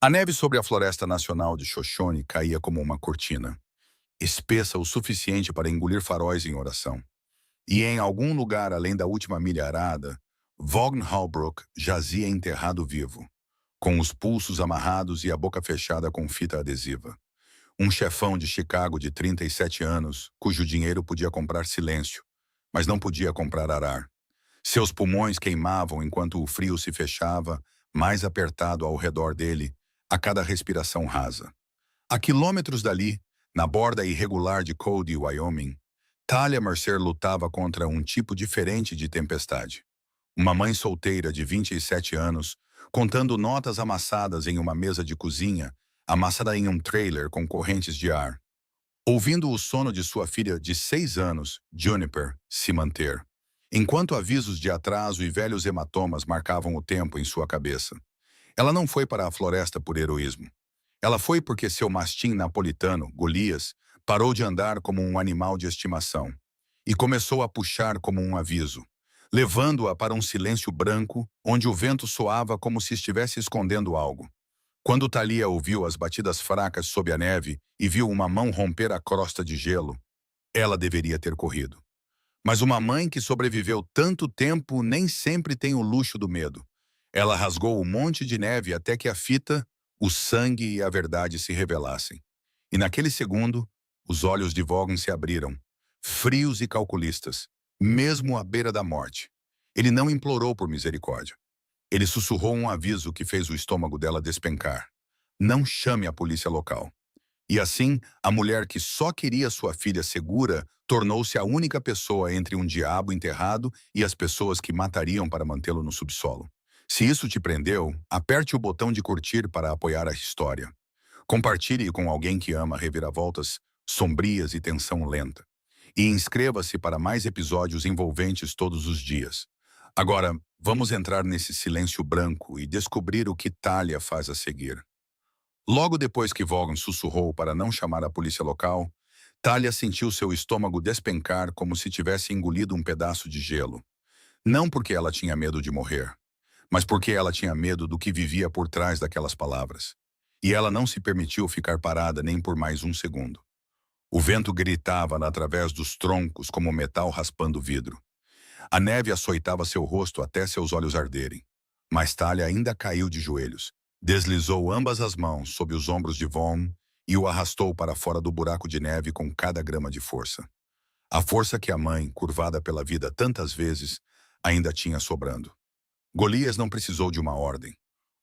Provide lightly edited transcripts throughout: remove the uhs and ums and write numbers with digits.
A neve sobre a Floresta Nacional de Shoshone caía como uma cortina, espessa o suficiente para engolir faróis em oração. E em algum lugar além da última milha arada, Vaughn Halbrook jazia enterrado vivo, com os pulsos amarrados e a boca fechada com fita adesiva. Um chefão de Chicago de 37 anos, cujo dinheiro podia comprar silêncio, mas não podia comprar arar. Seus pulmões queimavam enquanto o frio se fechava, mais apertado ao redor dele, a cada respiração rasa. A quilômetros dali, na borda irregular de Cody, Wyoming, Talia Mercer lutava contra um tipo diferente de tempestade. Uma mãe solteira de 27 anos, contando notas amassadas em uma mesa de cozinha, amassada em um trailer com correntes de ar. Ouvindo o sono de sua filha de 6 anos, Juniper, se manter. Enquanto avisos de atraso e velhos hematomas marcavam o tempo em sua cabeça. Ela não foi para a floresta por heroísmo. Ela foi porque seu mastim napolitano, Golias, parou de andar como um animal de estimação e começou a puxar como um aviso, levando-a para um silêncio branco onde o vento soava como se estivesse escondendo algo. Quando Thalia ouviu as batidas fracas sob a neve e viu uma mão romper a crosta de gelo, ela deveria ter corrido. Mas uma mãe que sobreviveu tanto tempo nem sempre tem o luxo do medo. Ela rasgou o monte de neve até que a fita, o sangue e a verdade se revelassem. E naquele segundo, os olhos de Vaughn se abriram, frios e calculistas, mesmo à beira da morte. Ele não implorou por misericórdia. Ele sussurrou um aviso que fez o estômago dela despencar. Não chame a polícia local. E assim, a mulher que só queria sua filha segura tornou-se a única pessoa entre um diabo enterrado e as pessoas que matariam para mantê-lo no subsolo. Se isso te prendeu, aperte o botão de curtir para apoiar a história. Compartilhe com alguém que ama reviravoltas sombrias e tensão lenta. E inscreva-se para mais episódios envolventes todos os dias. Agora, vamos entrar nesse silêncio branco e descobrir o que Talia faz a seguir. Logo depois que Vaughn sussurrou para não chamar a polícia local, Talia sentiu seu estômago despencar como se tivesse engolido um pedaço de gelo. Não porque ela tinha medo de morrer, mas porque ela tinha medo do que vivia por trás daquelas palavras. E ela não se permitiu ficar parada nem por mais um segundo. O vento gritava através dos troncos como metal raspando vidro. A neve açoitava seu rosto até seus olhos arderem. Mas Talia ainda caiu de joelhos. Deslizou ambas as mãos sob os ombros de Vaughn e o arrastou para fora do buraco de neve com cada grama de força. A força que a mãe, curvada pela vida tantas vezes, ainda tinha sobrando. Golias não precisou de uma ordem.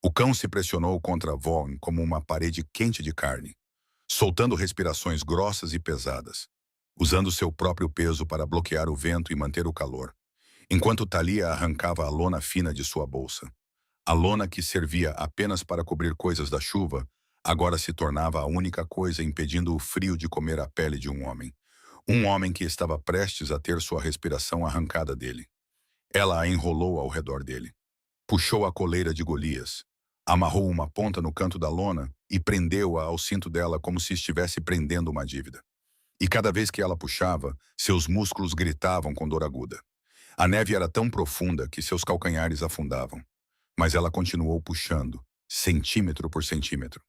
O cão se pressionou contra Vaughn como uma parede quente de carne, soltando respirações grossas e pesadas, usando seu próprio peso para bloquear o vento e manter o calor, enquanto Thalia arrancava a lona fina de sua bolsa. A lona que servia apenas para cobrir coisas da chuva, agora se tornava a única coisa impedindo o frio de comer a pele de um homem. Um homem que estava prestes a ter sua respiração arrancada dele. Ela a enrolou ao redor dele. Puxou a coleira de Golias. Amarrou uma ponta no canto da lona e prendeu-a ao cinto dela como se estivesse prendendo uma dívida. E cada vez que ela puxava, seus músculos gritavam com dor aguda. A neve era tão profunda que seus calcanhares afundavam. Mas ela continuou puxando, centímetro por centímetro.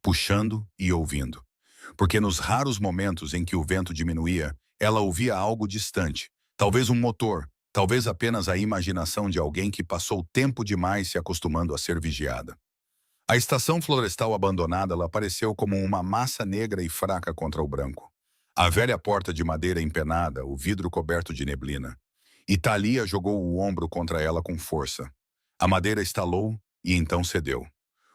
Puxando e ouvindo. Porque nos raros momentos em que o vento diminuía, ela ouvia algo distante. Talvez um motor, talvez apenas a imaginação de alguém que passou tempo demais se acostumando a ser vigiada. A estação florestal abandonada ela apareceu como uma massa negra e fraca contra o branco. A velha porta de madeira empenada, o vidro coberto de neblina. E Thalia jogou o ombro contra ela com força. A madeira estalou e então cedeu.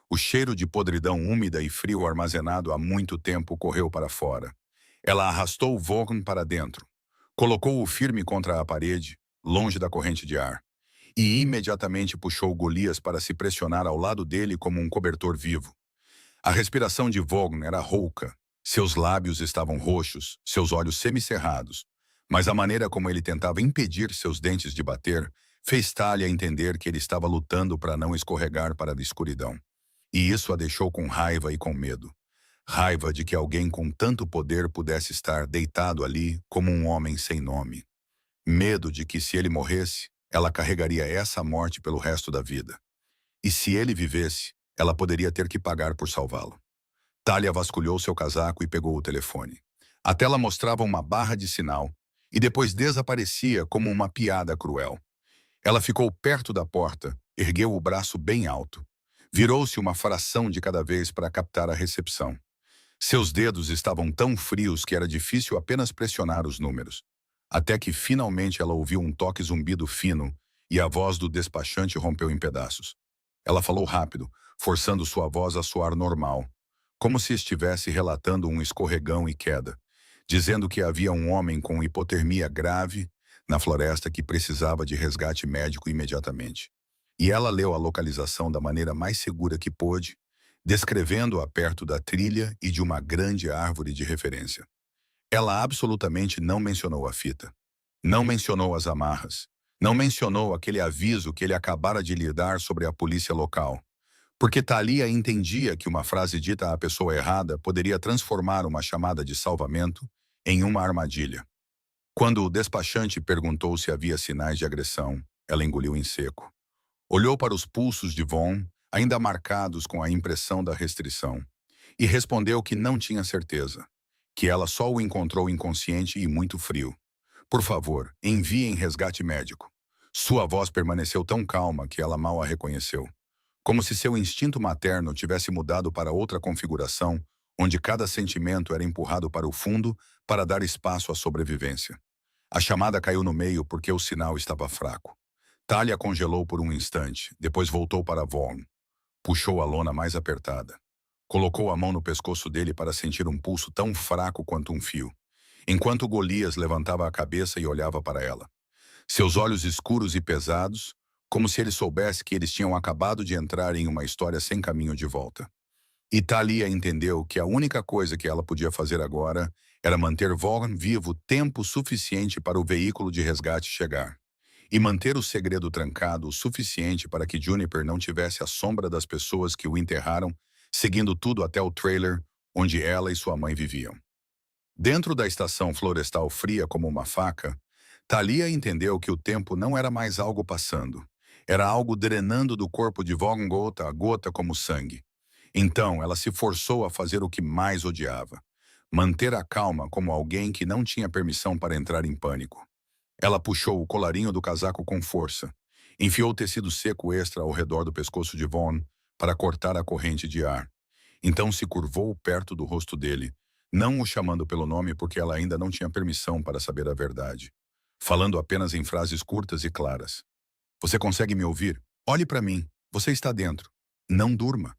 O cheiro de podridão úmida e frio armazenado há muito tempo correu para fora. Ela arrastou Vaughn para dentro. Colocou-o firme contra a parede, longe da corrente de ar. E imediatamente puxou Golias para se pressionar ao lado dele como um cobertor vivo. A respiração de Vaughn era rouca. Seus lábios estavam roxos, seus olhos semicerrados. Mas a maneira como ele tentava impedir seus dentes de bater fez Thalia entender que ele estava lutando para não escorregar para a escuridão. E isso a deixou com raiva e com medo. Raiva de que alguém com tanto poder pudesse estar deitado ali como um homem sem nome. Medo de que, se ele morresse, ela carregaria essa morte pelo resto da vida. E se ele vivesse, ela poderia ter que pagar por salvá-lo. Talia vasculhou seu casaco e pegou o telefone. A tela mostrava uma barra de sinal e depois desaparecia como uma piada cruel. Ela ficou perto da porta, ergueu o braço bem alto. Virou-se uma fração de cada vez para captar a recepção. Seus dedos estavam tão frios que era difícil apenas pressionar os números. Até que finalmente ela ouviu um toque zumbido fino e a voz do despachante rompeu em pedaços. Ela falou rápido, forçando sua voz a soar normal, como se estivesse relatando um escorregão e queda, dizendo que havia um homem com hipotermia grave na floresta que precisava de resgate médico imediatamente. E ela leu a localização da maneira mais segura que pôde, descrevendo-a perto da trilha e de uma grande árvore de referência. Ela absolutamente não mencionou a fita. Não mencionou as amarras. Não mencionou aquele aviso que ele acabara de lhe dar sobre a polícia local. Porque Thalia entendia que uma frase dita à pessoa errada poderia transformar uma chamada de salvamento em uma armadilha. Quando o despachante perguntou se havia sinais de agressão, ela engoliu em seco. Olhou para os pulsos de Von, ainda marcados com a impressão da restrição, e respondeu que não tinha certeza, que ela só o encontrou inconsciente e muito frio. Por favor, enviem resgate médico. Sua voz permaneceu tão calma que ela mal a reconheceu. Como se seu instinto materno tivesse mudado para outra configuração, onde cada sentimento era empurrado para o fundo para dar espaço à sobrevivência. A chamada caiu no meio porque o sinal estava fraco. Talia congelou por um instante, depois voltou para Vaughn. Puxou a lona mais apertada. Colocou a mão no pescoço dele para sentir um pulso tão fraco quanto um fio, enquanto Golias levantava a cabeça e olhava para ela. Seus olhos escuros e pesados, como se ele soubesse que eles tinham acabado de entrar em uma história sem caminho de volta. E Talia entendeu que a única coisa que ela podia fazer agora era manter Vaughn vivo tempo suficiente para o veículo de resgate chegar. E manter o segredo trancado o suficiente para que Juniper não tivesse a sombra das pessoas que o enterraram, seguindo tudo até o trailer onde ela e sua mãe viviam. Dentro da estação florestal fria como uma faca, Talia entendeu que o tempo não era mais algo passando. Era algo drenando do corpo de Vaughn gota a gota como sangue. Então, ela se forçou a fazer o que mais odiava. Manter a calma como alguém que não tinha permissão para entrar em pânico. Ela puxou o colarinho do casaco com força. Enfiou o tecido seco extra ao redor do pescoço de Vaughn para cortar a corrente de ar. Então se curvou perto do rosto dele, não o chamando pelo nome porque ela ainda não tinha permissão para saber a verdade. Falando apenas em frases curtas e claras. Você consegue me ouvir? Olhe para mim. Você está dentro. Não durma.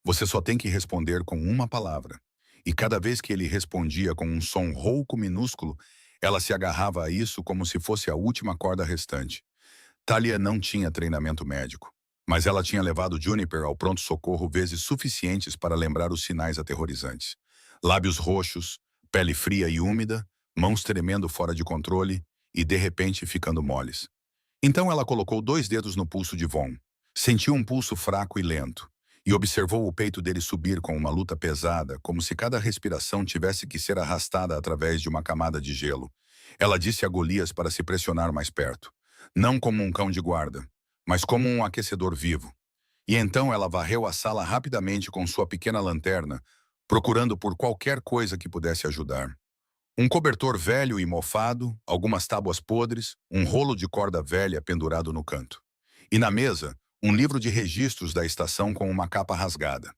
Você só tem que responder com uma palavra. E cada vez que ele respondia com um som rouco minúsculo, ela se agarrava a isso como se fosse a última corda restante. Talia não tinha treinamento médico, mas ela tinha levado Juniper ao pronto-socorro vezes suficientes para lembrar os sinais aterrorizantes. Lábios roxos, pele fria e úmida, mãos tremendo fora de controle e, de repente, ficando moles. Então ela colocou 2 dedos no pulso de Vaughn. Sentiu um pulso fraco e lento, e observou o peito dele subir com uma luta pesada, como se cada respiração tivesse que ser arrastada através de uma camada de gelo. Ela disse a Golias para se pressionar mais perto, não como um cão de guarda, mas como um aquecedor vivo. E então ela varreu a sala rapidamente com sua pequena lanterna, procurando por qualquer coisa que pudesse ajudar. Um cobertor velho e mofado, algumas tábuas podres, um rolo de corda velha pendurado no canto. E na mesa, um livro de registros da estação com uma capa rasgada.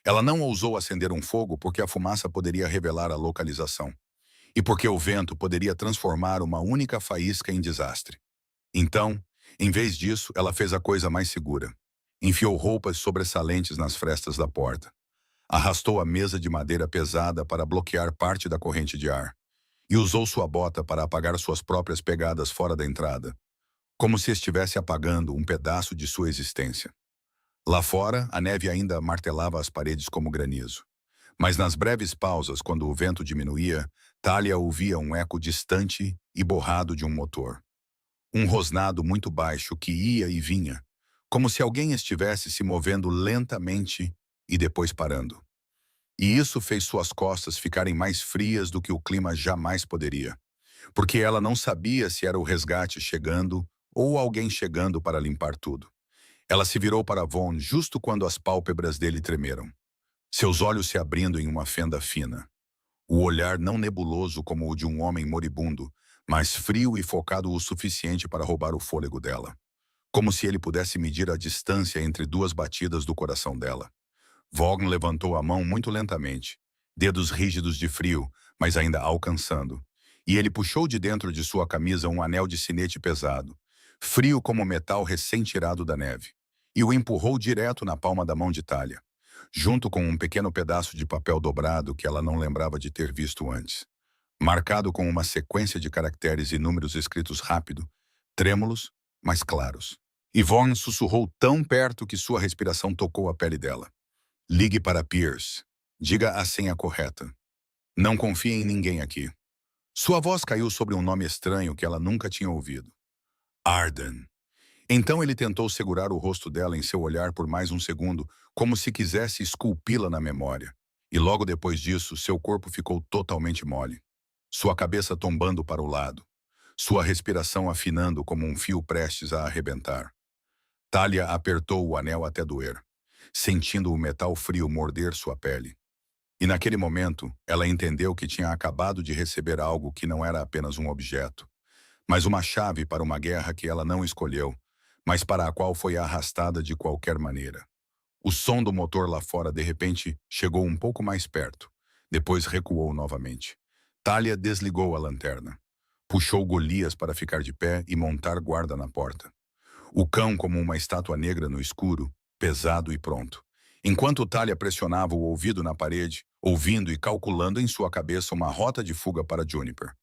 Ela não ousou acender um fogo porque a fumaça poderia revelar a localização. E porque o vento poderia transformar uma única faísca em desastre. Então, em vez disso, ela fez a coisa mais segura. Enfiou roupas sobressalentes nas frestas da porta. Arrastou a mesa de madeira pesada para bloquear parte da corrente de ar. E usou sua bota para apagar suas próprias pegadas fora da entrada, como se estivesse apagando um pedaço de sua existência. Lá fora, a neve ainda martelava as paredes como granizo. Mas nas breves pausas, quando o vento diminuía, Talia ouvia um eco distante e borrado de um motor. Um rosnado muito baixo que ia e vinha, como se alguém estivesse se movendo lentamente e depois parando. E isso fez suas costas ficarem mais frias do que o clima jamais poderia, porque ela não sabia se era o resgate chegando ou alguém chegando para limpar tudo. Ela se virou para Vaughn justo quando as pálpebras dele tremeram, seus olhos se abrindo em uma fenda fina. O olhar não nebuloso como o de um homem moribundo, mas frio e focado o suficiente para roubar o fôlego dela. Como se ele pudesse medir a distância entre duas batidas do coração dela. Vaughn levantou a mão muito lentamente, dedos rígidos de frio, mas ainda alcançando. E ele puxou de dentro de sua camisa um anel de sinete pesado, frio como metal recém-tirado da neve, e o empurrou direto na palma da mão de Talia, junto com um pequeno pedaço de papel dobrado que ela não lembrava de ter visto antes, marcado com uma sequência de caracteres e números escritos rápido, trêmulos, mas claros. Yvonne sussurrou tão perto que sua respiração tocou a pele dela. Ligue para Pierce. Diga a senha correta. Não confie em ninguém aqui. Sua voz caiu sobre um nome estranho que ela nunca tinha ouvido. Arden. Então ele tentou segurar o rosto dela em seu olhar por mais um segundo, como se quisesse esculpi-la na memória. E logo depois disso, seu corpo ficou totalmente mole. Sua cabeça tombando para o lado. Sua respiração afinando como um fio prestes a arrebentar. Talia apertou o anel até doer, sentindo o metal frio morder sua pele. E naquele momento, ela entendeu que tinha acabado de receber algo que não era apenas um objeto, mas uma chave para uma guerra que ela não escolheu, mas para a qual foi arrastada de qualquer maneira. O som do motor lá fora de repente chegou um pouco mais perto, depois recuou novamente. Talia desligou a lanterna. Puxou Golias para ficar de pé e montar guarda na porta. O cão como uma estátua negra no escuro, pesado e pronto. Enquanto Talia pressionava o ouvido na parede, ouvindo e calculando em sua cabeça uma rota de fuga para Juniper.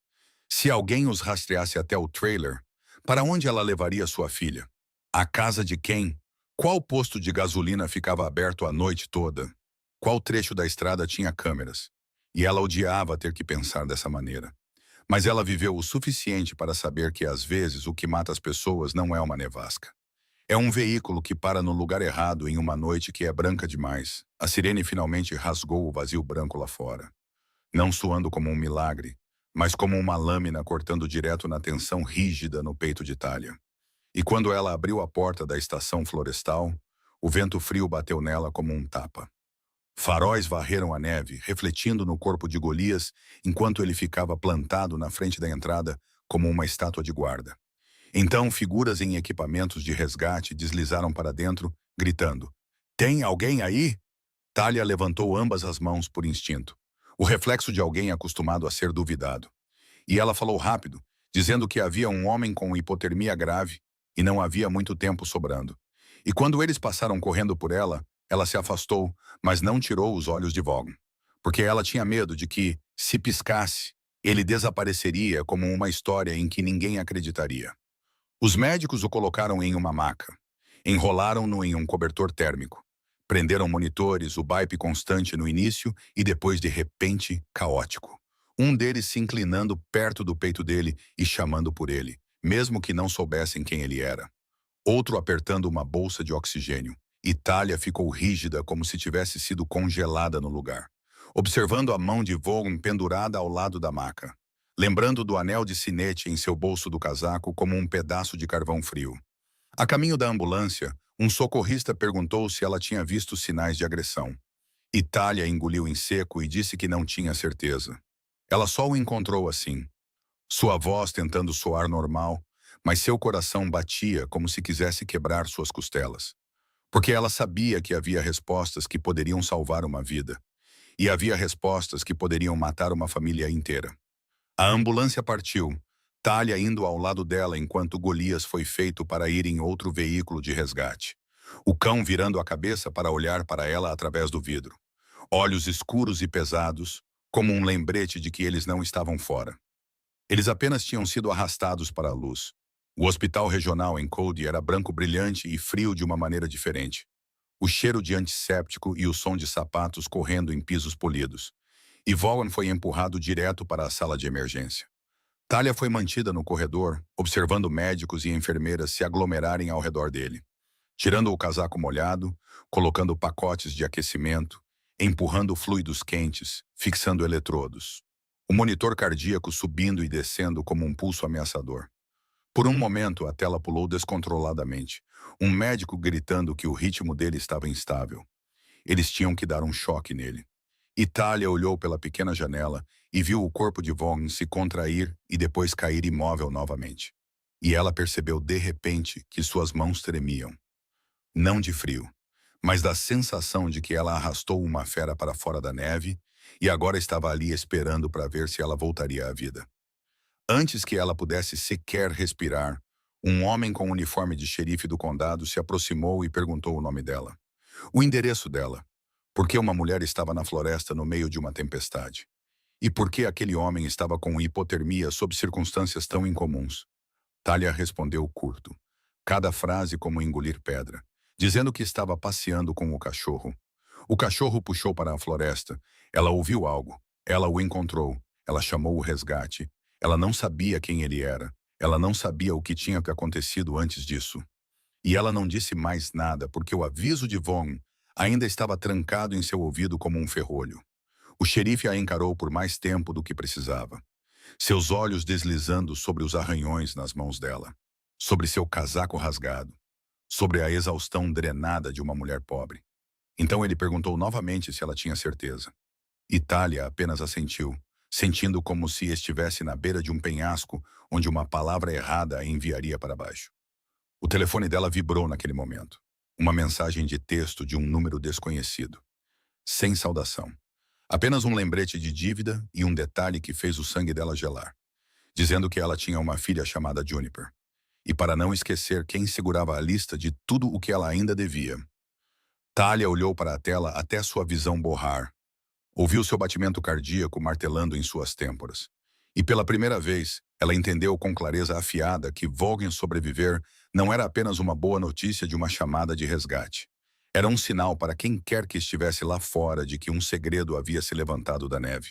Se alguém os rastreasse até o trailer, para onde ela levaria sua filha? A casa de quem? Qual posto de gasolina ficava aberto a noite toda? Qual trecho da estrada tinha câmeras? E ela odiava ter que pensar dessa maneira. Mas ela viveu o suficiente para saber que às vezes o que mata as pessoas não é uma nevasca. É um veículo que para no lugar errado em uma noite que é branca demais. A sirene finalmente rasgou o vazio branco lá fora. Não soando como um milagre, mas como uma lâmina cortando direto na tensão rígida no peito de Talia. E quando ela abriu a porta da estação florestal, o vento frio bateu nela como um tapa. Faróis varreram a neve, refletindo no corpo de Golias, enquanto ele ficava plantado na frente da entrada como uma estátua de guarda. Então, figuras em equipamentos de resgate deslizaram para dentro, gritando: "Tem alguém aí?" Talia levantou ambas as mãos por instinto, o reflexo de alguém acostumado a ser duvidado. E ela falou rápido, dizendo que havia um homem com hipotermia grave e não havia muito tempo sobrando. E quando eles passaram correndo por ela, ela se afastou, mas não tirou os olhos de Vaughn, porque ela tinha medo de que, se piscasse, ele desapareceria como uma história em que ninguém acreditaria. Os médicos o colocaram em uma maca, enrolaram-no em um cobertor térmico, prenderam monitores, o bip constante no início e depois de repente caótico. Um deles se inclinando perto do peito dele e chamando por ele, mesmo que não soubessem quem ele era. Outro apertando uma bolsa de oxigênio. E Talia ficou rígida como se tivesse sido congelada no lugar, observando a mão de Vaughn pendurada ao lado da maca, lembrando do anel de sinete em seu bolso do casaco como um pedaço de carvão frio. A caminho da ambulância, um socorrista perguntou se ela tinha visto sinais de agressão. E Talia engoliu em seco e disse que não tinha certeza. Ela só o encontrou assim, sua voz tentando soar normal, mas seu coração batia como se quisesse quebrar suas costelas. Porque ela sabia que havia respostas que poderiam salvar uma vida. E havia respostas que poderiam matar uma família inteira. A ambulância partiu, Talia indo ao lado dela enquanto Golias foi feito para ir em outro veículo de resgate. O cão virando a cabeça para olhar para ela através do vidro. Olhos escuros e pesados, como um lembrete de que eles não estavam fora. Eles apenas tinham sido arrastados para a luz. O hospital regional em Cody era branco brilhante e frio de uma maneira diferente. O cheiro de antisséptico e o som de sapatos correndo em pisos polidos. E Vaughn foi empurrado direto para a sala de emergência. Talia foi mantida no corredor, observando médicos e enfermeiras se aglomerarem ao redor dele. Tirando o casaco molhado, colocando pacotes de aquecimento, empurrando fluidos quentes, fixando eletrodos. O monitor cardíaco subindo e descendo como um pulso ameaçador. Por um momento, a tela pulou descontroladamente. Um médico gritando que o ritmo dele estava instável. Eles tinham que dar um choque nele. Itália olhou pela pequena janela e viu o corpo de Vaughn se contrair e depois cair imóvel novamente. E ela percebeu de repente que suas mãos tremiam. Não de frio, mas da sensação de que ela arrastou uma fera para fora da neve e agora estava ali esperando para ver se ela voltaria à vida. Antes que ela pudesse sequer respirar, um homem com uniforme de xerife do condado se aproximou e perguntou o nome dela. O endereço dela. Por que uma mulher estava na floresta no meio de uma tempestade? E por que aquele homem estava com hipotermia sob circunstâncias tão incomuns? Talia respondeu curto, cada frase como engolir pedra, dizendo que estava passeando com o cachorro. O cachorro puxou para a floresta. Ela ouviu algo. Ela o encontrou. Ela chamou o resgate. Ela não sabia quem ele era. Ela não sabia o que tinha acontecido antes disso. E ela não disse mais nada porque o aviso de Vaughn ainda estava trancado em seu ouvido como um ferrolho. O xerife a encarou por mais tempo do que precisava. Seus olhos deslizando sobre os arranhões nas mãos dela. Sobre seu casaco rasgado. Sobre a exaustão drenada de uma mulher pobre. Então ele perguntou novamente se ela tinha certeza. Itália apenas assentiu, sentindo como se estivesse na beira de um penhasco onde uma palavra errada a enviaria para baixo. O telefone dela vibrou naquele momento. Uma mensagem de texto de um número desconhecido. Sem saudação. Apenas um lembrete de dívida e um detalhe que fez o sangue dela gelar. Dizendo que ela tinha uma filha chamada Juniper. E para não esquecer quem segurava a lista de tudo o que ela ainda devia. Talia olhou para a tela até sua visão borrar. Ouviu seu batimento cardíaco martelando em suas têmporas. E pela primeira vez, ela entendeu com clareza afiada que Vaughn sobreviver não era apenas uma boa notícia de uma chamada de resgate. Era um sinal para quem quer que estivesse lá fora de que um segredo havia se levantado da neve.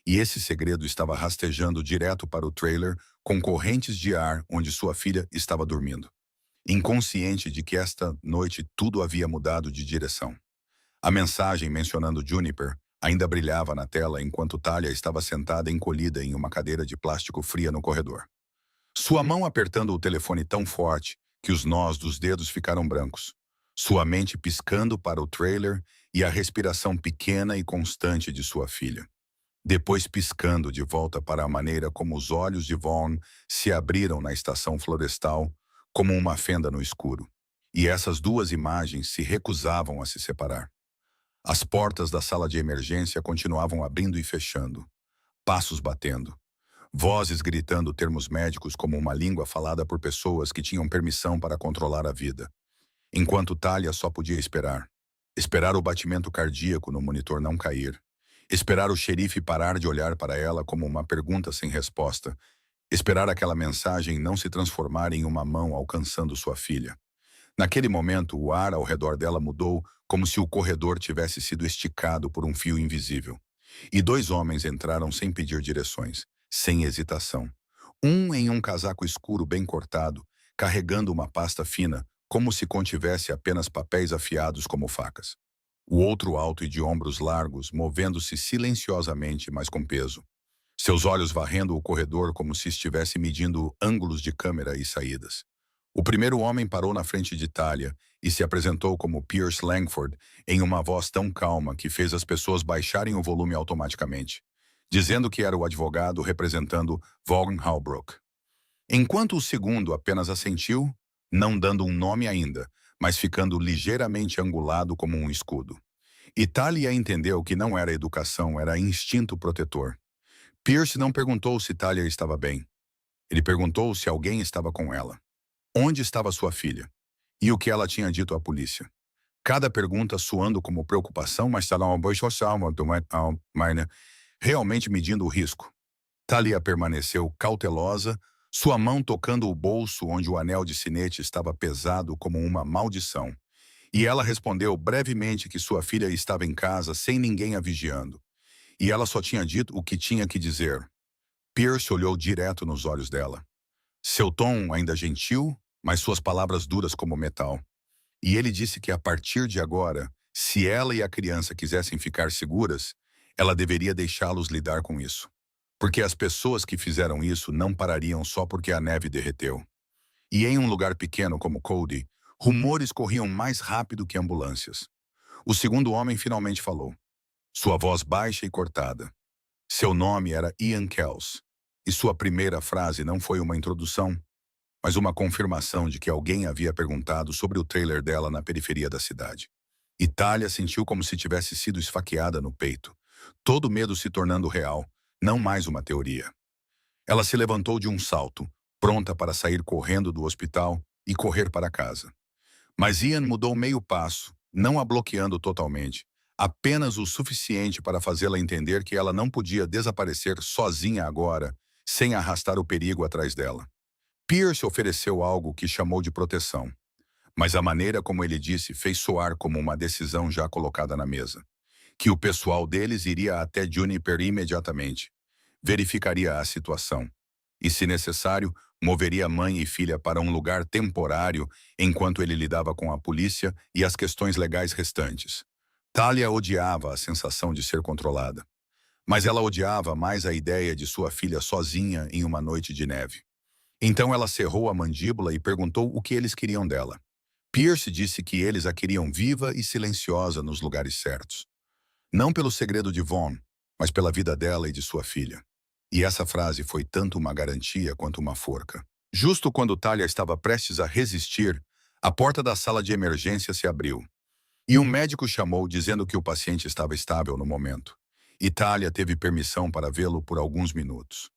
E esse segredo estava rastejando direto para o trailer com correntes de ar onde sua filha estava dormindo. Inconsciente de que esta noite tudo havia mudado de direção. A mensagem mencionando Juniper ainda brilhava na tela enquanto Talia estava sentada encolhida em uma cadeira de plástico fria no corredor. Sua mão apertando o telefone tão forte que os nós dos dedos ficaram brancos. Sua mente piscando para o trailer e a respiração pequena e constante de sua filha. Depois piscando de volta para a maneira como os olhos de Vaughn se abriram na estação florestal como uma fenda no escuro. E essas duas imagens se recusavam a se separar. As portas da sala de emergência continuavam abrindo e fechando. Passos batendo. Vozes gritando termos médicos como uma língua falada por pessoas que tinham permissão para controlar a vida. Enquanto Talia só podia esperar. Esperar o batimento cardíaco no monitor não cair. Esperar o xerife parar de olhar para ela como uma pergunta sem resposta. Esperar aquela mensagem não se transformar em uma mão alcançando sua filha. Naquele momento, o ar ao redor dela mudou como se o corredor tivesse sido esticado por um fio invisível. E dois homens entraram sem pedir direções, sem hesitação. Um em um casaco escuro bem cortado, carregando uma pasta fina, como se contivesse apenas papéis afiados como facas. O outro alto e de ombros largos, movendo-se silenciosamente, mas com peso. Seus olhos varrendo o corredor como se estivesse medindo ângulos de câmera e saídas. O primeiro homem parou na frente de Talia e se apresentou como Pierce Langford em uma voz tão calma que fez as pessoas baixarem o volume automaticamente, dizendo que era o advogado representando Vaughn Halbrook. Enquanto o segundo apenas assentiu, não dando um nome ainda, mas ficando ligeiramente angulado como um escudo. E Talia entendeu que não era educação, era instinto protetor. Pierce não perguntou se Talia estava bem. Ele perguntou se alguém estava com ela. Onde estava sua filha? E o que ela tinha dito à polícia? Cada pergunta soando como preocupação, mas realmente medindo o risco. Talia permaneceu cautelosa, sua mão tocando o bolso onde o anel de sinete estava pesado como uma maldição. E ela respondeu brevemente que sua filha estava em casa sem ninguém a vigiando. E ela só tinha dito o que tinha que dizer. Pierce olhou direto nos olhos dela. Seu tom ainda gentil, mas suas palavras duras como metal. E ele disse que a partir de agora, se ela e a criança quisessem ficar seguras, ela deveria deixá-los lidar com isso. Porque as pessoas que fizeram isso não parariam só porque a neve derreteu. E em um lugar pequeno como Cody, rumores corriam mais rápido que ambulâncias. O segundo homem finalmente falou, sua voz baixa e cortada. Seu nome era Ian Kells, e sua primeira frase não foi uma introdução, mas uma confirmação de que alguém havia perguntado sobre o trailer dela na periferia da cidade. Itália sentiu como se tivesse sido esfaqueada no peito, todo o medo se tornando real, não mais uma teoria. Ela se levantou de um salto, pronta para sair correndo do hospital e correr para casa. Mas Ian mudou meio passo, não a bloqueando totalmente, apenas o suficiente para fazê-la entender que ela não podia desaparecer sozinha agora, sem arrastar o perigo atrás dela. Pierce ofereceu algo que chamou de proteção, mas a maneira como ele disse fez soar como uma decisão já colocada na mesa. Que o pessoal deles iria até Juniper imediatamente, verificaria a situação e, se necessário, moveria mãe e filha para um lugar temporário enquanto ele lidava com a polícia e as questões legais restantes. Talia odiava a sensação de ser controlada, mas ela odiava mais a ideia de sua filha sozinha em uma noite de neve. Então ela cerrou a mandíbula e perguntou o que eles queriam dela. Pierce disse que eles a queriam viva e silenciosa nos lugares certos. Não pelo segredo de Vaughn, mas pela vida dela e de sua filha. E essa frase foi tanto uma garantia quanto uma forca. Justo quando Talia estava prestes a resistir, a porta da sala de emergência se abriu. E um médico chamou dizendo que o paciente estava estável no momento. E Talia teve permissão para vê-lo por alguns minutos.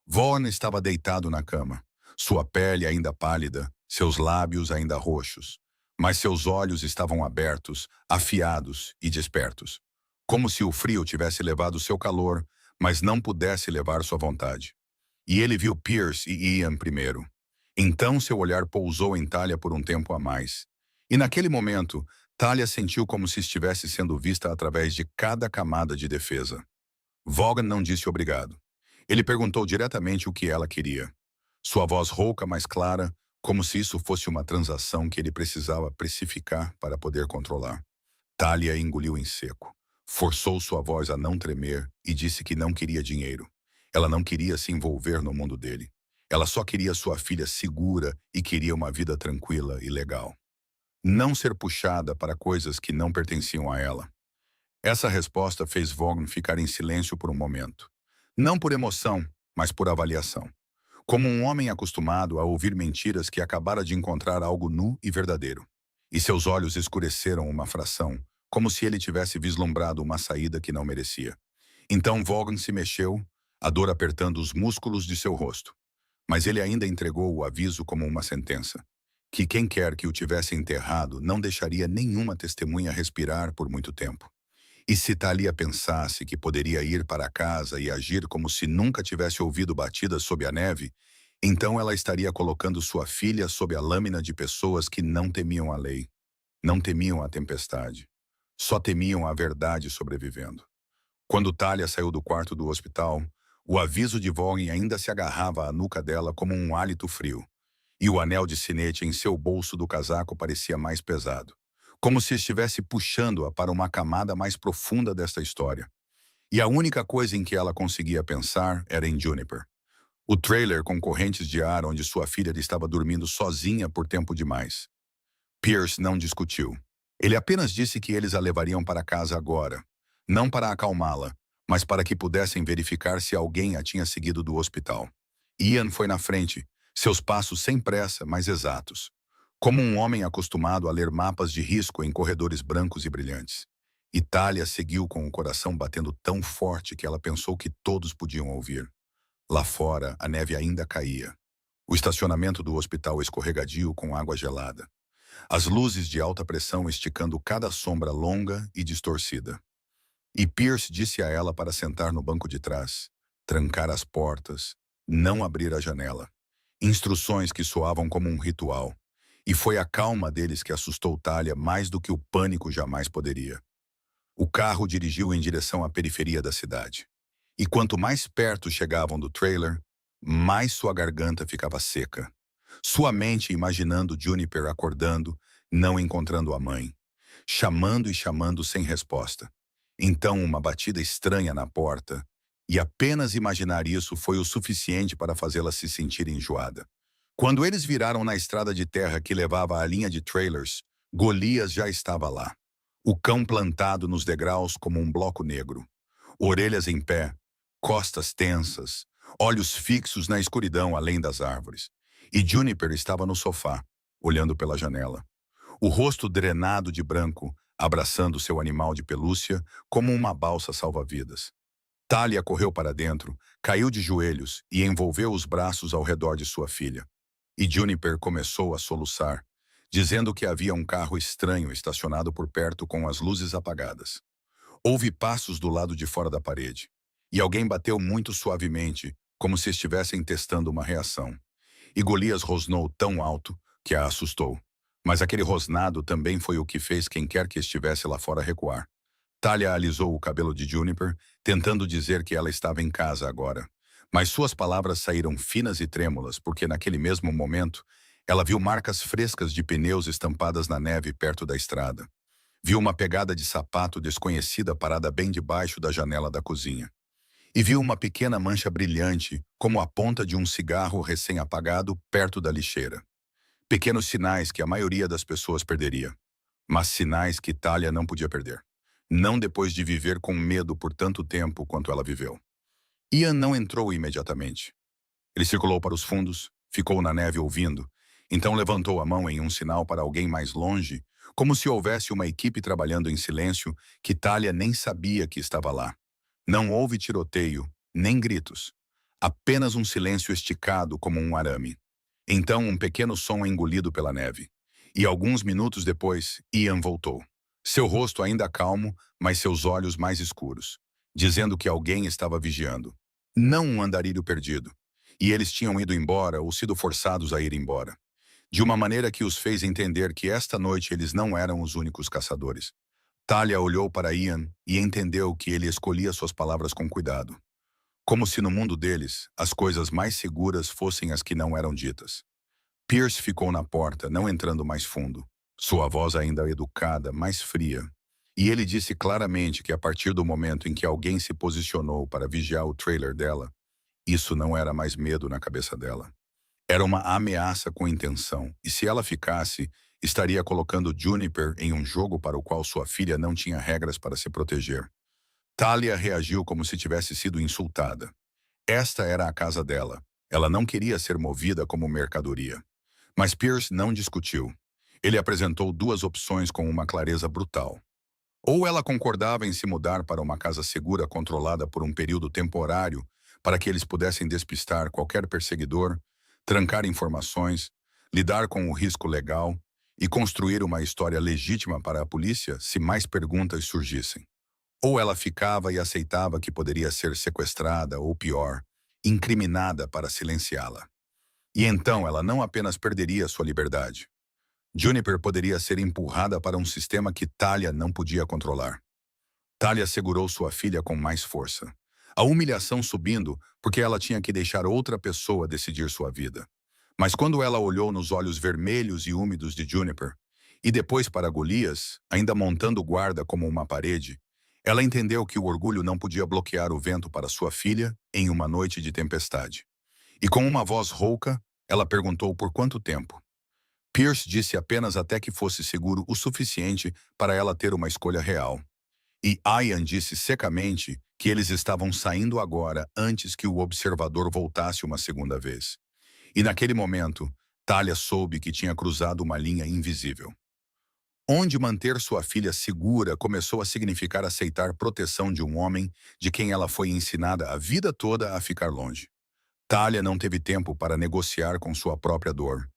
Vaughn estava deitado na cama, sua pele ainda pálida, seus lábios ainda roxos, mas seus olhos estavam abertos, afiados e despertos, como se o frio tivesse levado seu calor, mas não pudesse levar sua vontade. E ele viu Pierce e Ian primeiro. Então seu olhar pousou em Talia por um tempo a mais. E naquele momento, Talia sentiu como se estivesse sendo vista através de cada camada de defesa. Vaughan não disse obrigado. Ele perguntou diretamente o que ela queria. Sua voz rouca, mas clara, como se isso fosse uma transação que ele precisava precificar para poder controlar. Talia engoliu em seco. Forçou sua voz a não tremer e disse que não queria dinheiro. Ela não queria se envolver no mundo dele. Ela só queria sua filha segura e queria uma vida tranquila e legal. Não ser puxada para coisas que não pertenciam a ela. Essa resposta fez Vaughan ficar em silêncio por um momento. Não por emoção, mas por avaliação. Como um homem acostumado a ouvir mentiras que acabara de encontrar algo nu e verdadeiro. E seus olhos escureceram uma fração, como se ele tivesse vislumbrado uma saída que não merecia. Então Vaughan se mexeu, a dor apertando os músculos de seu rosto. Mas ele ainda entregou o aviso como uma sentença. Que quem quer que o tivesse enterrado não deixaria nenhuma testemunha respirar por muito tempo. E se Talia pensasse que poderia ir para casa e agir como se nunca tivesse ouvido batidas sob a neve, então ela estaria colocando sua filha sob a lâmina de pessoas que não temiam a lei, não temiam a tempestade, só temiam a verdade sobrevivendo. Quando Talia saiu do quarto do hospital, o aviso de Vaughan ainda se agarrava à nuca dela como um hálito frio, e o anel de sinete em seu bolso do casaco parecia mais pesado, como se estivesse puxando-a para uma camada mais profunda desta história. E a única coisa em que ela conseguia pensar era em Juniper. O trailer com correntes de ar onde sua filha estava dormindo sozinha por tempo demais. Pierce não discutiu. Ele apenas disse que eles a levariam para casa agora, não para acalmá-la, mas para que pudessem verificar se alguém a tinha seguido do hospital. Ian foi na frente, seus passos sem pressa, mas exatos. Como um homem acostumado a ler mapas de risco em corredores brancos e brilhantes. Talia seguiu com o coração batendo tão forte que ela pensou que todos podiam ouvir. Lá fora, a neve ainda caía. O estacionamento do hospital escorregadio com água gelada. As luzes de alta pressão esticando cada sombra longa e distorcida. E Pierce disse a ela para sentar no banco de trás, trancar as portas, não abrir a janela. Instruções que soavam como um ritual. E foi a calma deles que assustou Talia mais do que o pânico jamais poderia. O carro dirigiu em direção à periferia da cidade. E quanto mais perto chegavam do trailer, mais sua garganta ficava seca. Sua mente imaginando Juniper acordando, não encontrando a mãe. Chamando e chamando sem resposta. Então uma batida estranha na porta, e apenas imaginar isso foi o suficiente para fazê-la se sentir enjoada. Quando eles viraram na estrada de terra que levava à linha de trailers, Golias já estava lá. O cão plantado nos degraus como um bloco negro. Orelhas em pé, costas tensas, olhos fixos na escuridão além das árvores. E Juniper estava no sofá, olhando pela janela. O rosto drenado de branco, abraçando seu animal de pelúcia como uma balsa salva-vidas. Talia correu para dentro, caiu de joelhos e envolveu os braços ao redor de sua filha. E Juniper começou a soluçar, dizendo que havia um carro estranho estacionado por perto com as luzes apagadas. Houve passos do lado de fora da parede, e alguém bateu muito suavemente, como se estivessem testando uma reação. E Golias rosnou tão alto que a assustou. Mas aquele rosnado também foi o que fez quem quer que estivesse lá fora recuar. Talia alisou o cabelo de Juniper, tentando dizer que ela estava em casa agora. Mas suas palavras saíram finas e trêmulas, porque naquele mesmo momento, ela viu marcas frescas de pneus estampadas na neve perto da estrada. Viu uma pegada de sapato desconhecida parada bem debaixo da janela da cozinha. E viu uma pequena mancha brilhante, como a ponta de um cigarro recém-apagado, perto da lixeira. Pequenos sinais que a maioria das pessoas perderia. Mas sinais que Talia não podia perder. Não depois de viver com medo por tanto tempo quanto ela viveu. Ian não entrou imediatamente. Ele circulou para os fundos, ficou na neve ouvindo, então levantou a mão em um sinal para alguém mais longe, como se houvesse uma equipe trabalhando em silêncio que Talia nem sabia que estava lá. Não houve tiroteio, nem gritos. Apenas um silêncio esticado como um arame. Então um pequeno som engolido pela neve. E alguns minutos depois, Ian voltou. Seu rosto ainda calmo, mas seus olhos mais escuros, dizendo que alguém estava vigiando. Não um andarilho perdido. E eles tinham ido embora ou sido forçados a ir embora. De uma maneira que os fez entender que esta noite eles não eram os únicos caçadores. Talia olhou para Ian e entendeu que ele escolhia suas palavras com cuidado. Como se no mundo deles, as coisas mais seguras fossem as que não eram ditas. Pierce ficou na porta, não entrando mais fundo. Sua voz ainda educada, mais fria. E ele disse claramente que a partir do momento em que alguém se posicionou para vigiar o trailer dela, isso não era mais medo na cabeça dela. Era uma ameaça com intenção, e se ela ficasse, estaria colocando Juniper em um jogo para o qual sua filha não tinha regras para se proteger. Talia reagiu como se tivesse sido insultada. Esta era a casa dela. Ela não queria ser movida como mercadoria. Mas Pierce não discutiu. Ele apresentou duas opções com uma clareza brutal. Ou ela concordava em se mudar para uma casa segura controlada por um período temporário para que eles pudessem despistar qualquer perseguidor, trancar informações, lidar com o risco legal e construir uma história legítima para a polícia se mais perguntas surgissem. Ou ela ficava e aceitava que poderia ser sequestrada ou pior, incriminada para silenciá-la. E então ela não apenas perderia sua liberdade. Juniper poderia ser empurrada para um sistema que Talia não podia controlar. Talia segurou sua filha com mais força. A humilhação subindo porque ela tinha que deixar outra pessoa decidir sua vida. Mas quando ela olhou nos olhos vermelhos e úmidos de Juniper, e depois para Golias, ainda montando guarda como uma parede, ela entendeu que o orgulho não podia bloquear o vento para sua filha em uma noite de tempestade. E com uma voz rouca, ela perguntou por quanto tempo. Pierce disse apenas até que fosse seguro o suficiente para ela ter uma escolha real. E Ian disse secamente que eles estavam saindo agora antes que o observador voltasse uma segunda vez. E naquele momento, Talia soube que tinha cruzado uma linha invisível. Onde manter sua filha segura começou a significar aceitar proteção de um homem de quem ela foi ensinada a vida toda a ficar longe. Talia não teve tempo para negociar com sua própria dor.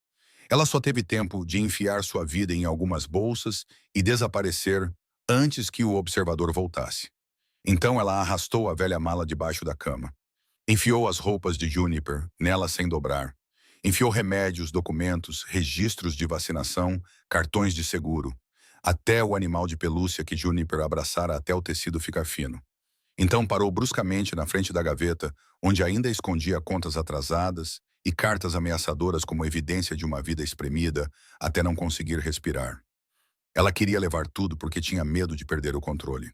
Ela só teve tempo de enfiar sua vida em algumas bolsas e desaparecer antes que o observador voltasse. Então ela arrastou a velha mala debaixo da cama. Enfiou as roupas de Juniper, nela sem dobrar. Enfiou remédios, documentos, registros de vacinação, cartões de seguro. Até o animal de pelúcia que Juniper abraçara até o tecido ficar fino. Então parou bruscamente na frente da gaveta, onde ainda escondia contas atrasadas e cartas ameaçadoras como evidência de uma vida espremida até não conseguir respirar. Ela queria levar tudo porque tinha medo de perder o controle.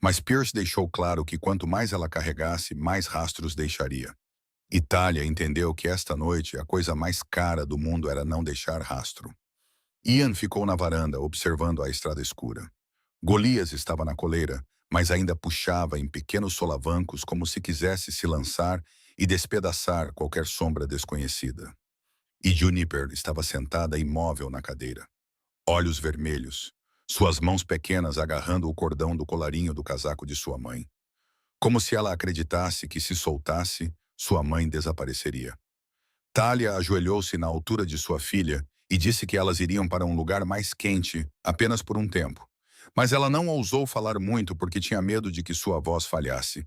Mas Pierce deixou claro que quanto mais ela carregasse, mais rastros deixaria. Itália entendeu que esta noite a coisa mais cara do mundo era não deixar rastro. Ian ficou na varanda, observando a estrada escura. Golias estava na coleira, mas ainda puxava em pequenos solavancos como se quisesse se lançar e despedaçar qualquer sombra desconhecida. E Juniper estava sentada imóvel na cadeira, olhos vermelhos, suas mãos pequenas agarrando o cordão do colarinho do casaco de sua mãe, como se ela acreditasse que se soltasse, sua mãe desapareceria. Talia ajoelhou-se na altura de sua filha e disse que elas iriam para um lugar mais quente apenas por um tempo. Mas ela não ousou falar muito porque tinha medo de que sua voz falhasse.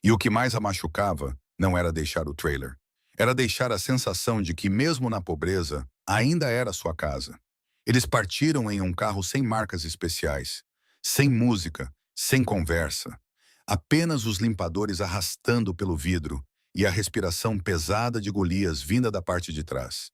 E o que mais a machucava não era deixar o trailer. Era deixar a sensação de que, mesmo na pobreza, ainda era sua casa. Eles partiram em um carro sem marcas especiais, sem música, sem conversa. Apenas os limpadores arrastando pelo vidro e a respiração pesada de Golias vinda da parte de trás.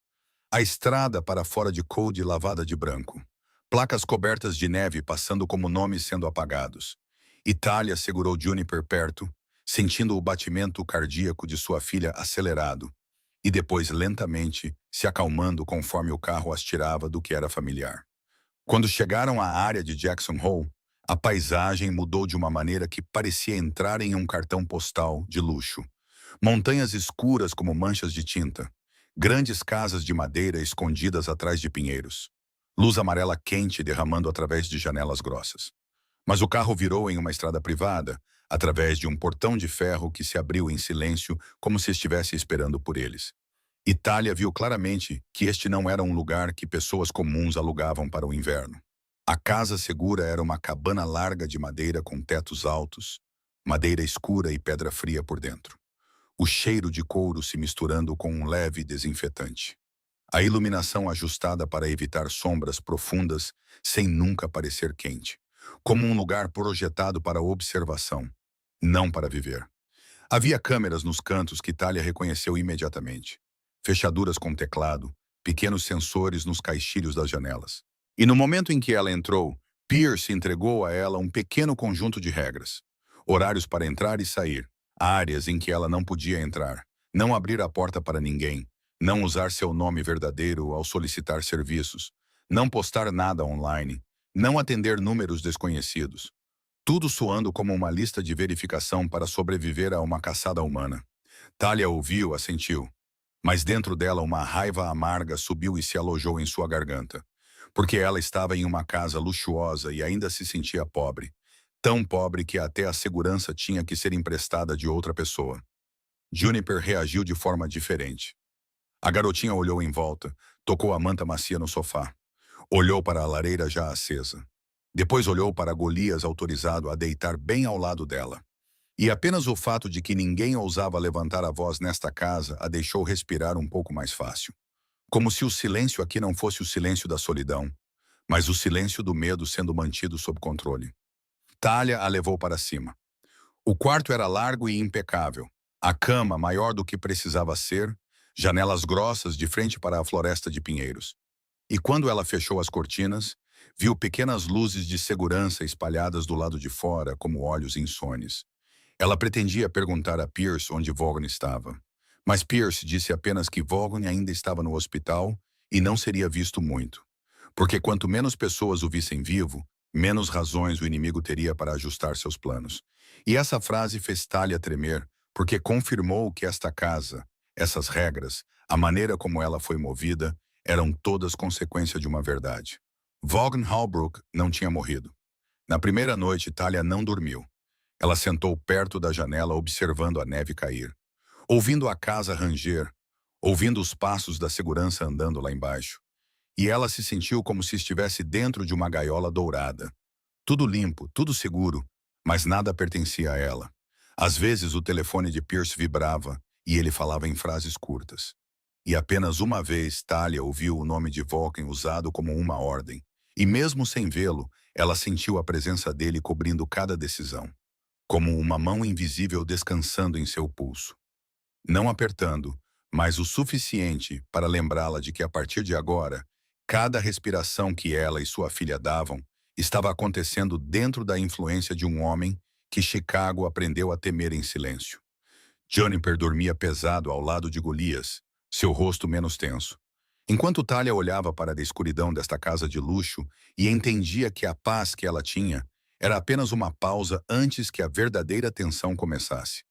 A estrada para fora de Code lavada de branco. Placas cobertas de neve passando como nomes sendo apagados. Itália segurou Juniper perto, sentindo o batimento cardíaco de sua filha acelerado, e depois lentamente se acalmando conforme o carro as tirava do que era familiar. Quando chegaram à área de Jackson Hole, a paisagem mudou de uma maneira que parecia entrar em um cartão postal de luxo. Montanhas escuras como manchas de tinta. Grandes casas de madeira escondidas atrás de pinheiros. Luz amarela quente derramando através de janelas grossas. Mas o carro virou em uma estrada privada, através de um portão de ferro que se abriu em silêncio como se estivesse esperando por eles. Itália viu claramente que este não era um lugar que pessoas comuns alugavam para o inverno. A casa segura era uma cabana larga de madeira com tetos altos, madeira escura e pedra fria por dentro. O cheiro de couro se misturando com um leve desinfetante. A iluminação ajustada para evitar sombras profundas sem nunca parecer quente. Como um lugar projetado para observação, não para viver. Havia câmeras nos cantos que Talia reconheceu imediatamente. Fechaduras com teclado, pequenos sensores nos caixilhos das janelas. E no momento em que ela entrou, Pierce entregou a ela um pequeno conjunto de regras. Horários para entrar e sair, áreas em que ela não podia entrar, não abrir a porta para ninguém, não usar seu nome verdadeiro ao solicitar serviços, não postar nada online, não atender números desconhecidos. Tudo soando como uma lista de verificação para sobreviver a uma caçada humana. Talia ouviu, assentiu. Mas dentro dela uma raiva amarga subiu e se alojou em sua garganta. Porque ela estava em uma casa luxuosa e ainda se sentia pobre. Tão pobre que até a segurança tinha que ser emprestada de outra pessoa. Juniper reagiu de forma diferente. A garotinha olhou em volta, tocou a manta macia no sofá. Olhou para a lareira já acesa. Depois olhou para Golias autorizado a deitar bem ao lado dela. E apenas o fato de que ninguém ousava levantar a voz nesta casa a deixou respirar um pouco mais fácil. Como se o silêncio aqui não fosse o silêncio da solidão, mas o silêncio do medo sendo mantido sob controle. Talia a levou para cima. O quarto era largo e impecável. A cama maior do que precisava ser, janelas grossas de frente para a floresta de pinheiros. E quando ela fechou as cortinas, viu pequenas luzes de segurança espalhadas do lado de fora como olhos insones. Ela pretendia perguntar a Pierce onde Vaughan estava. Mas Pierce disse apenas que Vaughan ainda estava no hospital e não seria visto muito. Porque quanto menos pessoas o vissem vivo, menos razões o inimigo teria para ajustar seus planos. E essa frase fez Talia tremer, porque confirmou que esta casa, essas regras, a maneira como ela foi movida, eram todas consequência de uma verdade. Vaughan Holbrook não tinha morrido. Na primeira noite, Talia não dormiu. Ela sentou perto da janela observando a neve cair, ouvindo a casa ranger, ouvindo os passos da segurança andando lá embaixo. E ela se sentiu como se estivesse dentro de uma gaiola dourada. Tudo limpo, tudo seguro, mas nada pertencia a ela. Às vezes o telefone de Pierce vibrava e ele falava em frases curtas. E apenas uma vez Talia ouviu o nome de Vaughan usado como uma ordem. E mesmo sem vê-lo, ela sentiu a presença dele cobrindo cada decisão, como uma mão invisível descansando em seu pulso. Não apertando, mas o suficiente para lembrá-la de que a partir de agora, cada respiração que ela e sua filha davam estava acontecendo dentro da influência de um homem que Chicago aprendeu a temer em silêncio. Juniper dormia pesado ao lado de Golias, seu rosto menos tenso. Enquanto Talia olhava para a escuridão desta casa de luxo e entendia que a paz que ela tinha era apenas uma pausa antes que a verdadeira tensão começasse.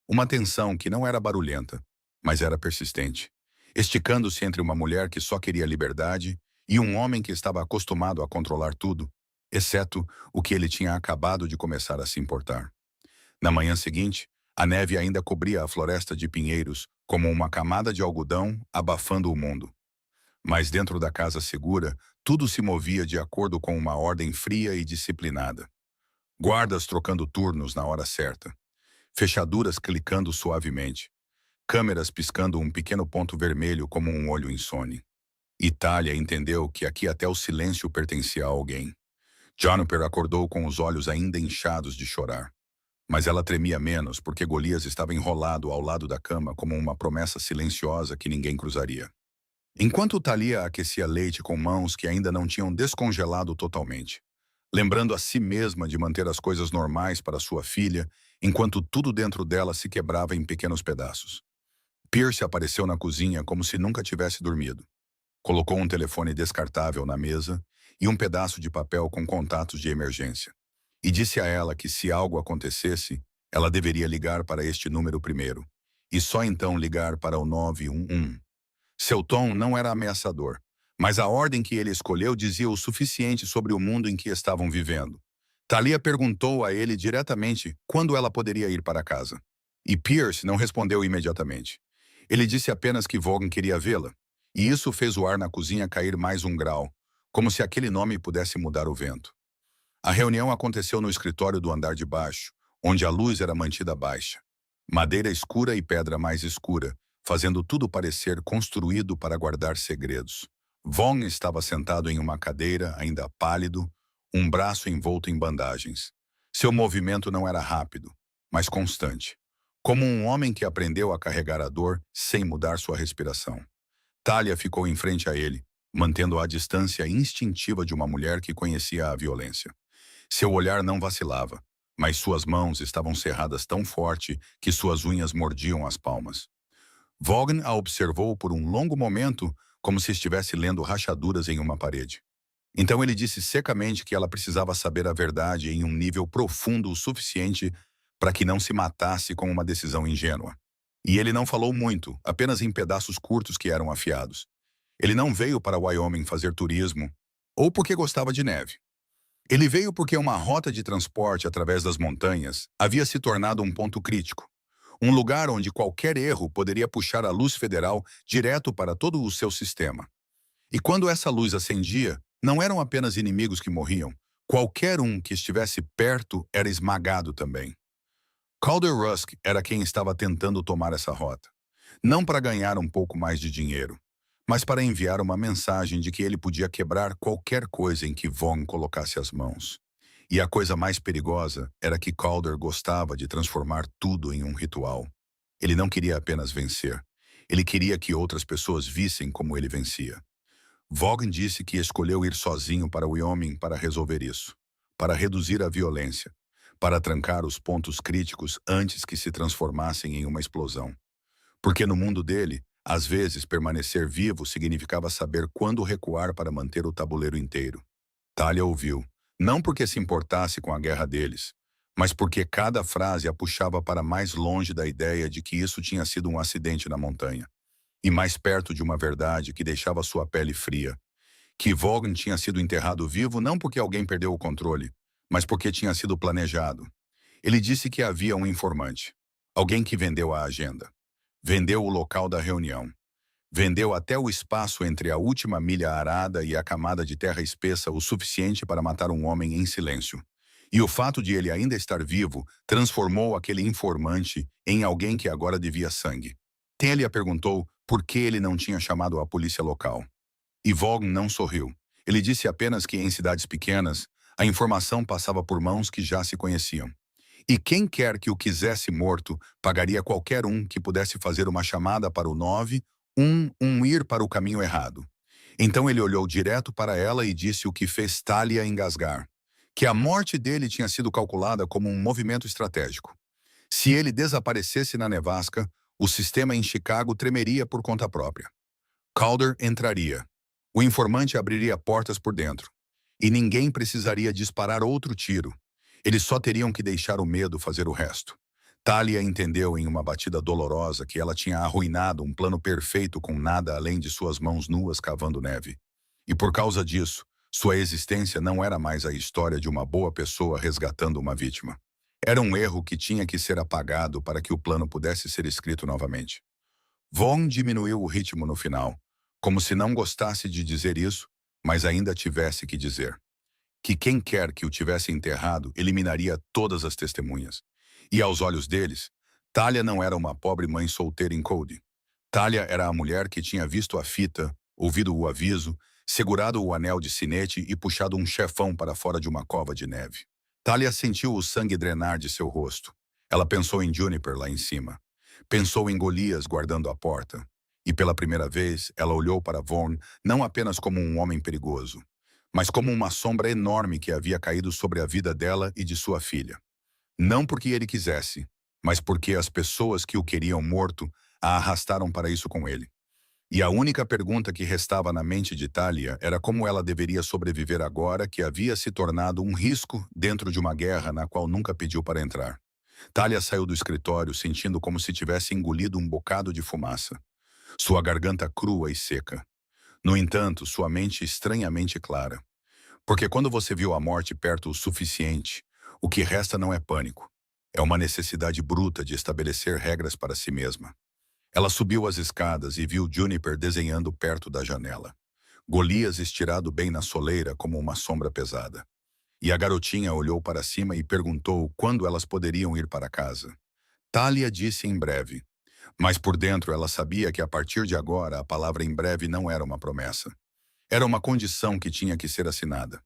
Uma tensão que não era barulhenta, mas era persistente, esticando-se entre uma mulher que só queria liberdade e um homem que estava acostumado a controlar tudo, exceto o que ele tinha acabado de começar a se importar. Na manhã seguinte, a neve ainda cobria a floresta de pinheiros como uma camada de algodão abafando o mundo. Mas dentro da casa segura, tudo se movia de acordo com uma ordem fria e disciplinada. Guardas trocando turnos na hora certa, fechaduras clicando suavemente, câmeras piscando um pequeno ponto vermelho como um olho insone. Itália entendeu que aqui até o silêncio pertencia a alguém. Juniper acordou com os olhos ainda inchados de chorar. Mas ela tremia menos porque Golias estava enrolado ao lado da cama como uma promessa silenciosa que ninguém cruzaria. Enquanto Thalia aquecia leite com mãos que ainda não tinham descongelado totalmente, lembrando a si mesma de manter as coisas normais para sua filha, enquanto tudo dentro dela se quebrava em pequenos pedaços. Pierce apareceu na cozinha como se nunca tivesse dormido. Colocou um telefone descartável na mesa e um pedaço de papel com contatos de emergência. E disse a ela que se algo acontecesse, ela deveria ligar para este número primeiro, e só então ligar para o 911. Seu tom não era ameaçador, mas a ordem que ele escolheu dizia o suficiente sobre o mundo em que estavam vivendo. Thalia perguntou a ele diretamente quando ela poderia ir para casa. E Pierce não respondeu imediatamente. Ele disse apenas que Vaughan queria vê-la, e isso fez o ar na cozinha cair mais um grau, como se aquele nome pudesse mudar o vento. A reunião aconteceu no escritório do andar de baixo, onde a luz era mantida baixa. Madeira escura e pedra mais escura, fazendo tudo parecer construído para guardar segredos. Vaughan estava sentado em uma cadeira, ainda pálido, um braço envolto em bandagens. Seu movimento não era rápido, mas constante, como um homem que aprendeu a carregar a dor sem mudar sua respiração. Thalia ficou em frente a ele, mantendo a distância instintiva de uma mulher que conhecia a violência. Seu olhar não vacilava, mas suas mãos estavam cerradas tão forte que suas unhas mordiam as palmas. Vaughan a observou por um longo momento, como se estivesse lendo rachaduras em uma parede. Então ele disse secamente que ela precisava saber a verdade em um nível profundo o suficiente para que não se matasse com uma decisão ingênua. E ele não falou muito, apenas em pedaços curtos que eram afiados. Ele não veio para Wyoming fazer turismo, ou porque gostava de neve. Ele veio porque uma rota de transporte através das montanhas havia se tornado um ponto crítico. Um lugar onde qualquer erro poderia puxar a luz federal direto para todo o seu sistema. E quando essa luz acendia, não eram apenas inimigos que morriam. Qualquer um que estivesse perto era esmagado também. Calder Rusk era quem estava tentando tomar essa rota. Não para ganhar um pouco mais de dinheiro, mas para enviar uma mensagem de que ele podia quebrar qualquer coisa em que Vaughan colocasse as mãos. E a coisa mais perigosa era que Calder gostava de transformar tudo em um ritual. Ele não queria apenas vencer. Ele queria que outras pessoas vissem como ele vencia. Vaughan disse que escolheu ir sozinho para Wyoming para resolver isso, para reduzir a violência, para trancar os pontos críticos antes que se transformassem em uma explosão. Porque no mundo dele, às vezes permanecer vivo significava saber quando recuar para manter o tabuleiro inteiro. Thalia ouviu. Não porque se importasse com a guerra deles, mas porque cada frase a puxava para mais longe da ideia de que isso tinha sido um acidente na montanha, e mais perto de uma verdade que deixava sua pele fria, que Vaughan tinha sido enterrado vivo não porque alguém perdeu o controle, mas porque tinha sido planejado. Ele disse que havia um informante, alguém que vendeu a agenda, vendeu o local da reunião, vendeu até o espaço entre a última milha arada e a camada de terra espessa o suficiente para matar um homem em silêncio. E o fato de ele ainda estar vivo transformou aquele informante em alguém que agora devia sangue. Thalia perguntou por que ele não tinha chamado a polícia local. E Vaughan não sorriu. Ele disse apenas que em cidades pequenas, a informação passava por mãos que já se conheciam. E quem quer que o quisesse morto, pagaria qualquer um que pudesse fazer uma chamada para o 911 ir para o caminho errado. Então ele olhou direto para ela e disse o que fez Thalia engasgar. Que a morte dele tinha sido calculada como um movimento estratégico. Se ele desaparecesse na nevasca, o sistema em Chicago tremeria por conta própria. Calder entraria. O informante abriria portas por dentro. E ninguém precisaria disparar outro tiro. Eles só teriam que deixar o medo fazer o resto. Talia entendeu em uma batida dolorosa que ela tinha arruinado um plano perfeito com nada além de suas mãos nuas cavando neve. E por causa disso, sua existência não era mais a história de uma boa pessoa resgatando uma vítima. Era um erro que tinha que ser apagado para que o plano pudesse ser escrito novamente. Vaughn diminuiu o ritmo no final, como se não gostasse de dizer isso, mas ainda tivesse que dizer. Que quem quer que o tivesse enterrado eliminaria todas as testemunhas. E aos olhos deles, Talia não era uma pobre mãe solteira em Cody. Talia era a mulher que tinha visto a fita, ouvido o aviso, segurado o anel de sinete e puxado um chefão para fora de uma cova de neve. Talia sentiu o sangue drenar de seu rosto. Ela pensou em Juniper lá em cima. Pensou em Golias guardando a porta. E pela primeira vez, ela olhou para Vaughn não apenas como um homem perigoso, mas como uma sombra enorme que havia caído sobre a vida dela e de sua filha. Não porque ele quisesse, mas porque as pessoas que o queriam morto a arrastaram para isso com ele. E a única pergunta que restava na mente de Talia era como ela deveria sobreviver agora que havia se tornado um risco dentro de uma guerra na qual nunca pediu para entrar. Talia saiu do escritório sentindo como se tivesse engolido um bocado de fumaça. Sua garganta crua e seca. No entanto, sua mente estranhamente clara. Porque quando você viu a morte perto o suficiente, o que resta não é pânico. É uma necessidade bruta de estabelecer regras para si mesma. Ela subiu as escadas e viu Juniper desenhando perto da janela. Golias estirado bem na soleira como uma sombra pesada. E a garotinha olhou para cima e perguntou quando elas poderiam ir para casa. Talia disse em breve. Mas por dentro ela sabia que a partir de agora a palavra em breve não era uma promessa. Era uma condição que tinha que ser assinada.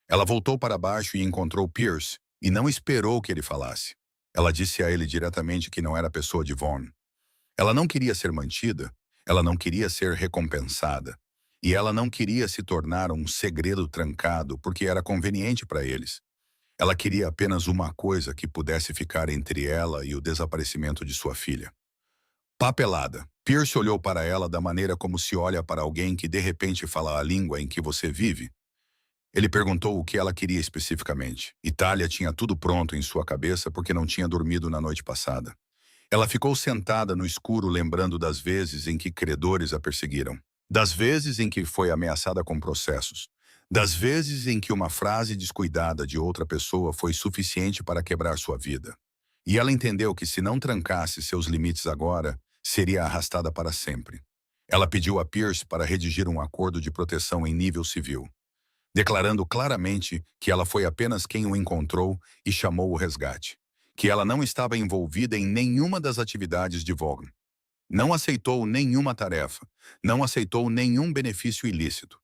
Ela voltou para baixo e encontrou Pierce, e não esperou que ele falasse. Ela disse a ele diretamente que não era pessoa de Vaughn. Ela não queria ser mantida, ela não queria ser recompensada, e ela não queria se tornar um segredo trancado porque era conveniente para eles. Ela queria apenas uma coisa que pudesse ficar entre ela e o desaparecimento de sua filha. Papelada. Pierce olhou para ela da maneira como se olha para alguém que de repente fala a língua em que você vive. Ele perguntou o que ela queria especificamente. Talia tinha tudo pronto em sua cabeça porque não tinha dormido na noite passada. Ela ficou sentada no escuro lembrando das vezes em que credores a perseguiram. Das vezes em que foi ameaçada com processos. Das vezes em que uma frase descuidada de outra pessoa foi suficiente para quebrar sua vida. E ela entendeu que se não trancasse seus limites agora, seria arrastada para sempre. Ela pediu a Pierce para redigir um acordo de proteção em nível civil, declarando claramente que ela foi apenas quem o encontrou e chamou o resgate, que ela não estava envolvida em nenhuma das atividades de Vaughn. Não aceitou nenhuma tarefa, não aceitou nenhum benefício ilícito,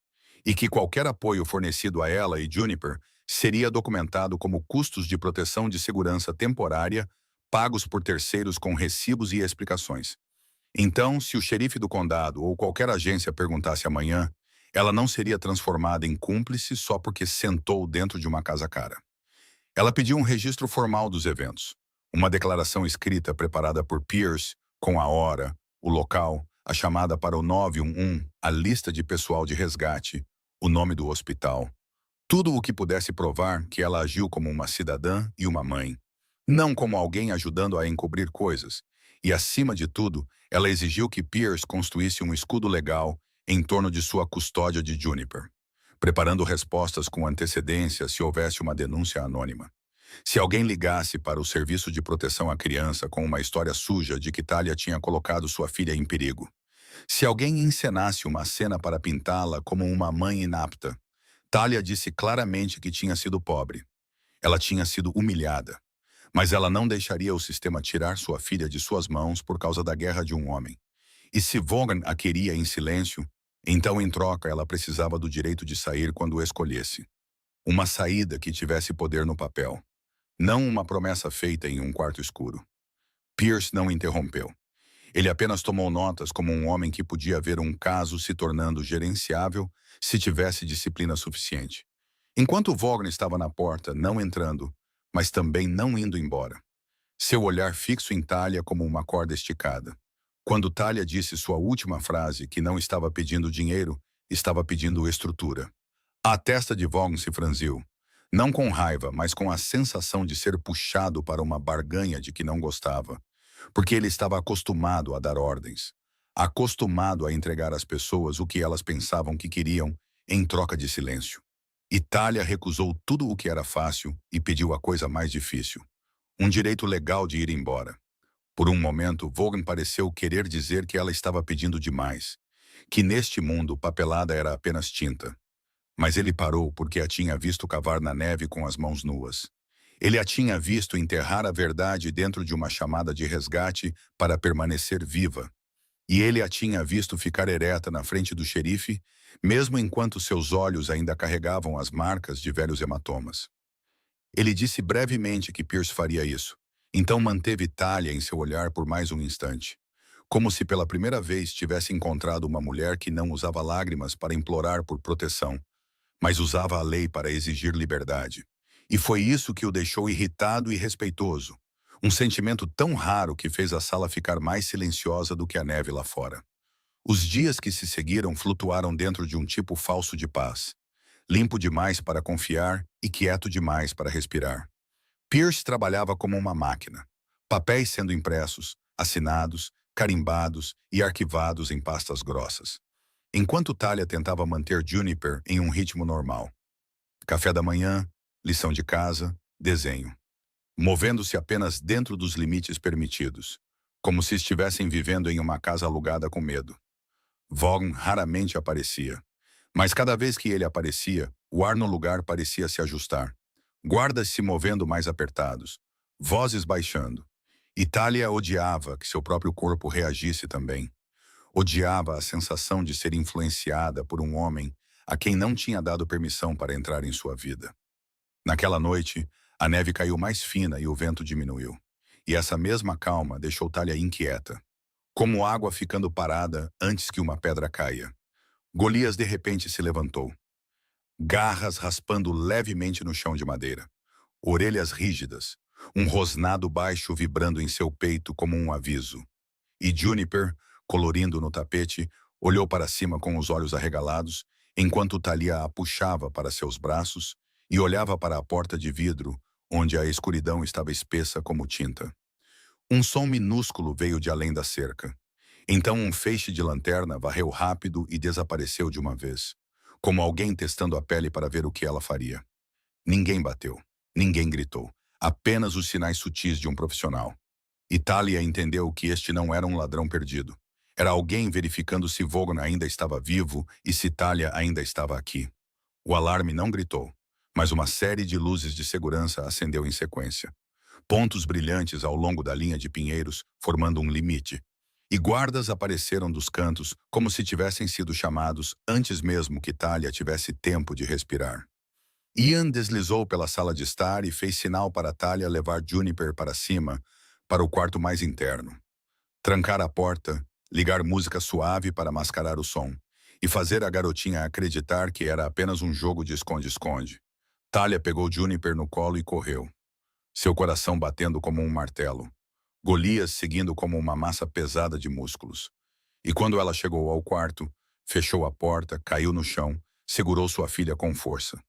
e que qualquer apoio fornecido a ela e Juniper seria documentado como custos de proteção de segurança temporária pagos por terceiros com recibos e explicações. Então, se o xerife do condado ou qualquer agência perguntasse amanhã, ela não seria transformada em cúmplice só porque sentou dentro de uma casa cara. Ela pediu um registro formal dos eventos, uma declaração escrita preparada por Pierce, com a hora, o local, a chamada para o 911, a lista de pessoal de resgate, o nome do hospital. Tudo o que pudesse provar que ela agiu como uma cidadã e uma mãe, não como alguém ajudando a encobrir coisas. E, acima de tudo, ela exigiu que Pierce construísse um escudo legal em torno de sua custódia de Juniper, preparando respostas com antecedência se houvesse uma denúncia anônima. Se alguém ligasse para o Serviço de Proteção à Criança com uma história suja de que Talia tinha colocado sua filha em perigo. Se alguém encenasse uma cena para pintá-la como uma mãe inapta. Talia disse claramente que tinha sido pobre. Ela tinha sido humilhada. Mas ela não deixaria o sistema tirar sua filha de suas mãos por causa da guerra de um homem. E se Vaughn a queria em silêncio, então em troca ela precisava do direito de sair quando o escolhesse. Uma saída que tivesse poder no papel. Não uma promessa feita em um quarto escuro. Pierce não interrompeu. Ele apenas tomou notas como um homem que podia ver um caso se tornando gerenciável se tivesse disciplina suficiente. Enquanto Vaughn estava na porta, não entrando, mas também não indo embora. seu olhar fixo em Talia como uma corda esticada. Quando Talia disse sua última frase, que não estava pedindo dinheiro, estava pedindo estrutura. A testa de Vaughn se franziu. Não com raiva, mas com a sensação de ser puxado para uma barganha de que não gostava. Porque ele estava acostumado a dar ordens. Acostumado a entregar às pessoas o que elas pensavam que queriam, em troca de silêncio. Itália recusou tudo o que era fácil e pediu a coisa mais difícil. Um direito legal de ir embora. Por um momento, Vaughan pareceu querer dizer que ela estava pedindo demais. Que neste mundo, papelada era apenas tinta. Mas ele parou porque a tinha visto cavar na neve com as mãos nuas. Ele a tinha visto enterrar a verdade dentro de uma chamada de resgate para permanecer viva. E ele a tinha visto ficar ereta na frente do xerife, mesmo enquanto seus olhos ainda carregavam as marcas de velhos hematomas. Ele disse brevemente que Pierce faria isso, então manteve Talia em seu olhar por mais um instante, como se pela primeira vez tivesse encontrado uma mulher que não usava lágrimas para implorar por proteção, mas usava a lei para exigir liberdade. E foi isso que o deixou irritado e respeitoso, um sentimento tão raro que fez a sala ficar mais silenciosa do que a neve lá fora. Os dias que se seguiram flutuaram dentro de um tipo falso de paz, limpo demais para confiar e quieto demais para respirar. Pierce trabalhava como uma máquina, papéis sendo impressos, assinados, carimbados e arquivados em pastas grossas, enquanto Talia tentava manter Juniper em um ritmo normal. Café da manhã, lição de casa, desenho. Movendo-se apenas dentro dos limites permitidos, como se estivessem vivendo em uma casa alugada com medo. Vaughan raramente aparecia, mas cada vez que ele aparecia, o ar no lugar parecia se ajustar. Guardas se movendo mais apertados, vozes baixando. E Talia odiava que seu próprio corpo reagisse também. Odiava a sensação de ser influenciada por um homem a quem não tinha dado permissão para entrar em sua vida. Naquela noite, a neve caiu mais fina e o vento diminuiu. E essa mesma calma deixou Talia inquieta, como água ficando parada antes que uma pedra caia. Golias de repente se levantou, garras raspando levemente no chão de madeira, orelhas rígidas, um rosnado baixo vibrando em seu peito como um aviso. E Juniper, colorindo no tapete, olhou para cima com os olhos arregalados, enquanto Talia a puxava para seus braços e olhava para a porta de vidro, onde a escuridão estava espessa como tinta. Um som minúsculo veio de além da cerca. Então um feixe de lanterna varreu rápido e desapareceu de uma vez, como alguém testando a pele para ver o que ela faria. Ninguém bateu, ninguém gritou, apenas os sinais sutis de um profissional. E Talia entendeu que este não era um ladrão perdido. Era alguém verificando se Vaughan ainda estava vivo e se Talia ainda estava aqui. O alarme não gritou, mas uma série de luzes de segurança acendeu em sequência. Pontos brilhantes ao longo da linha de pinheiros, formando um limite. E guardas apareceram dos cantos como se tivessem sido chamados antes mesmo que Talia tivesse tempo de respirar. Ian deslizou pela sala de estar e fez sinal para Talia levar Juniper para cima, para o quarto mais interno. Trancar a porta, ligar música suave para mascarar o som, e fazer a garotinha acreditar que era apenas um jogo de esconde-esconde. Talia pegou Juniper no colo e correu, seu coração batendo como um martelo, Golias seguindo como uma massa pesada de músculos. E quando ela chegou ao quarto, fechou a porta, caiu no chão, segurou sua filha com força.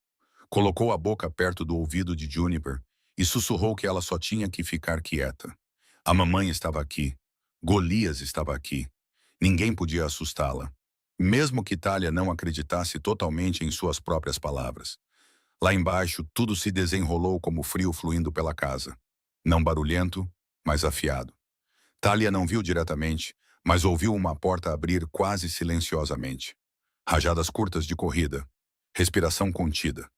Colocou a boca perto do ouvido de Juniper e sussurrou que ela só tinha que ficar quieta. A mamãe estava aqui. Golias estava aqui. Ninguém podia assustá-la, mesmo que Talia não acreditasse totalmente em suas próprias palavras. Lá embaixo, tudo se desenrolou como frio fluindo pela casa. Não barulhento, mas afiado. Talia não viu diretamente, mas ouviu uma porta abrir quase silenciosamente. Rajadas curtas de corrida. Respiração contida.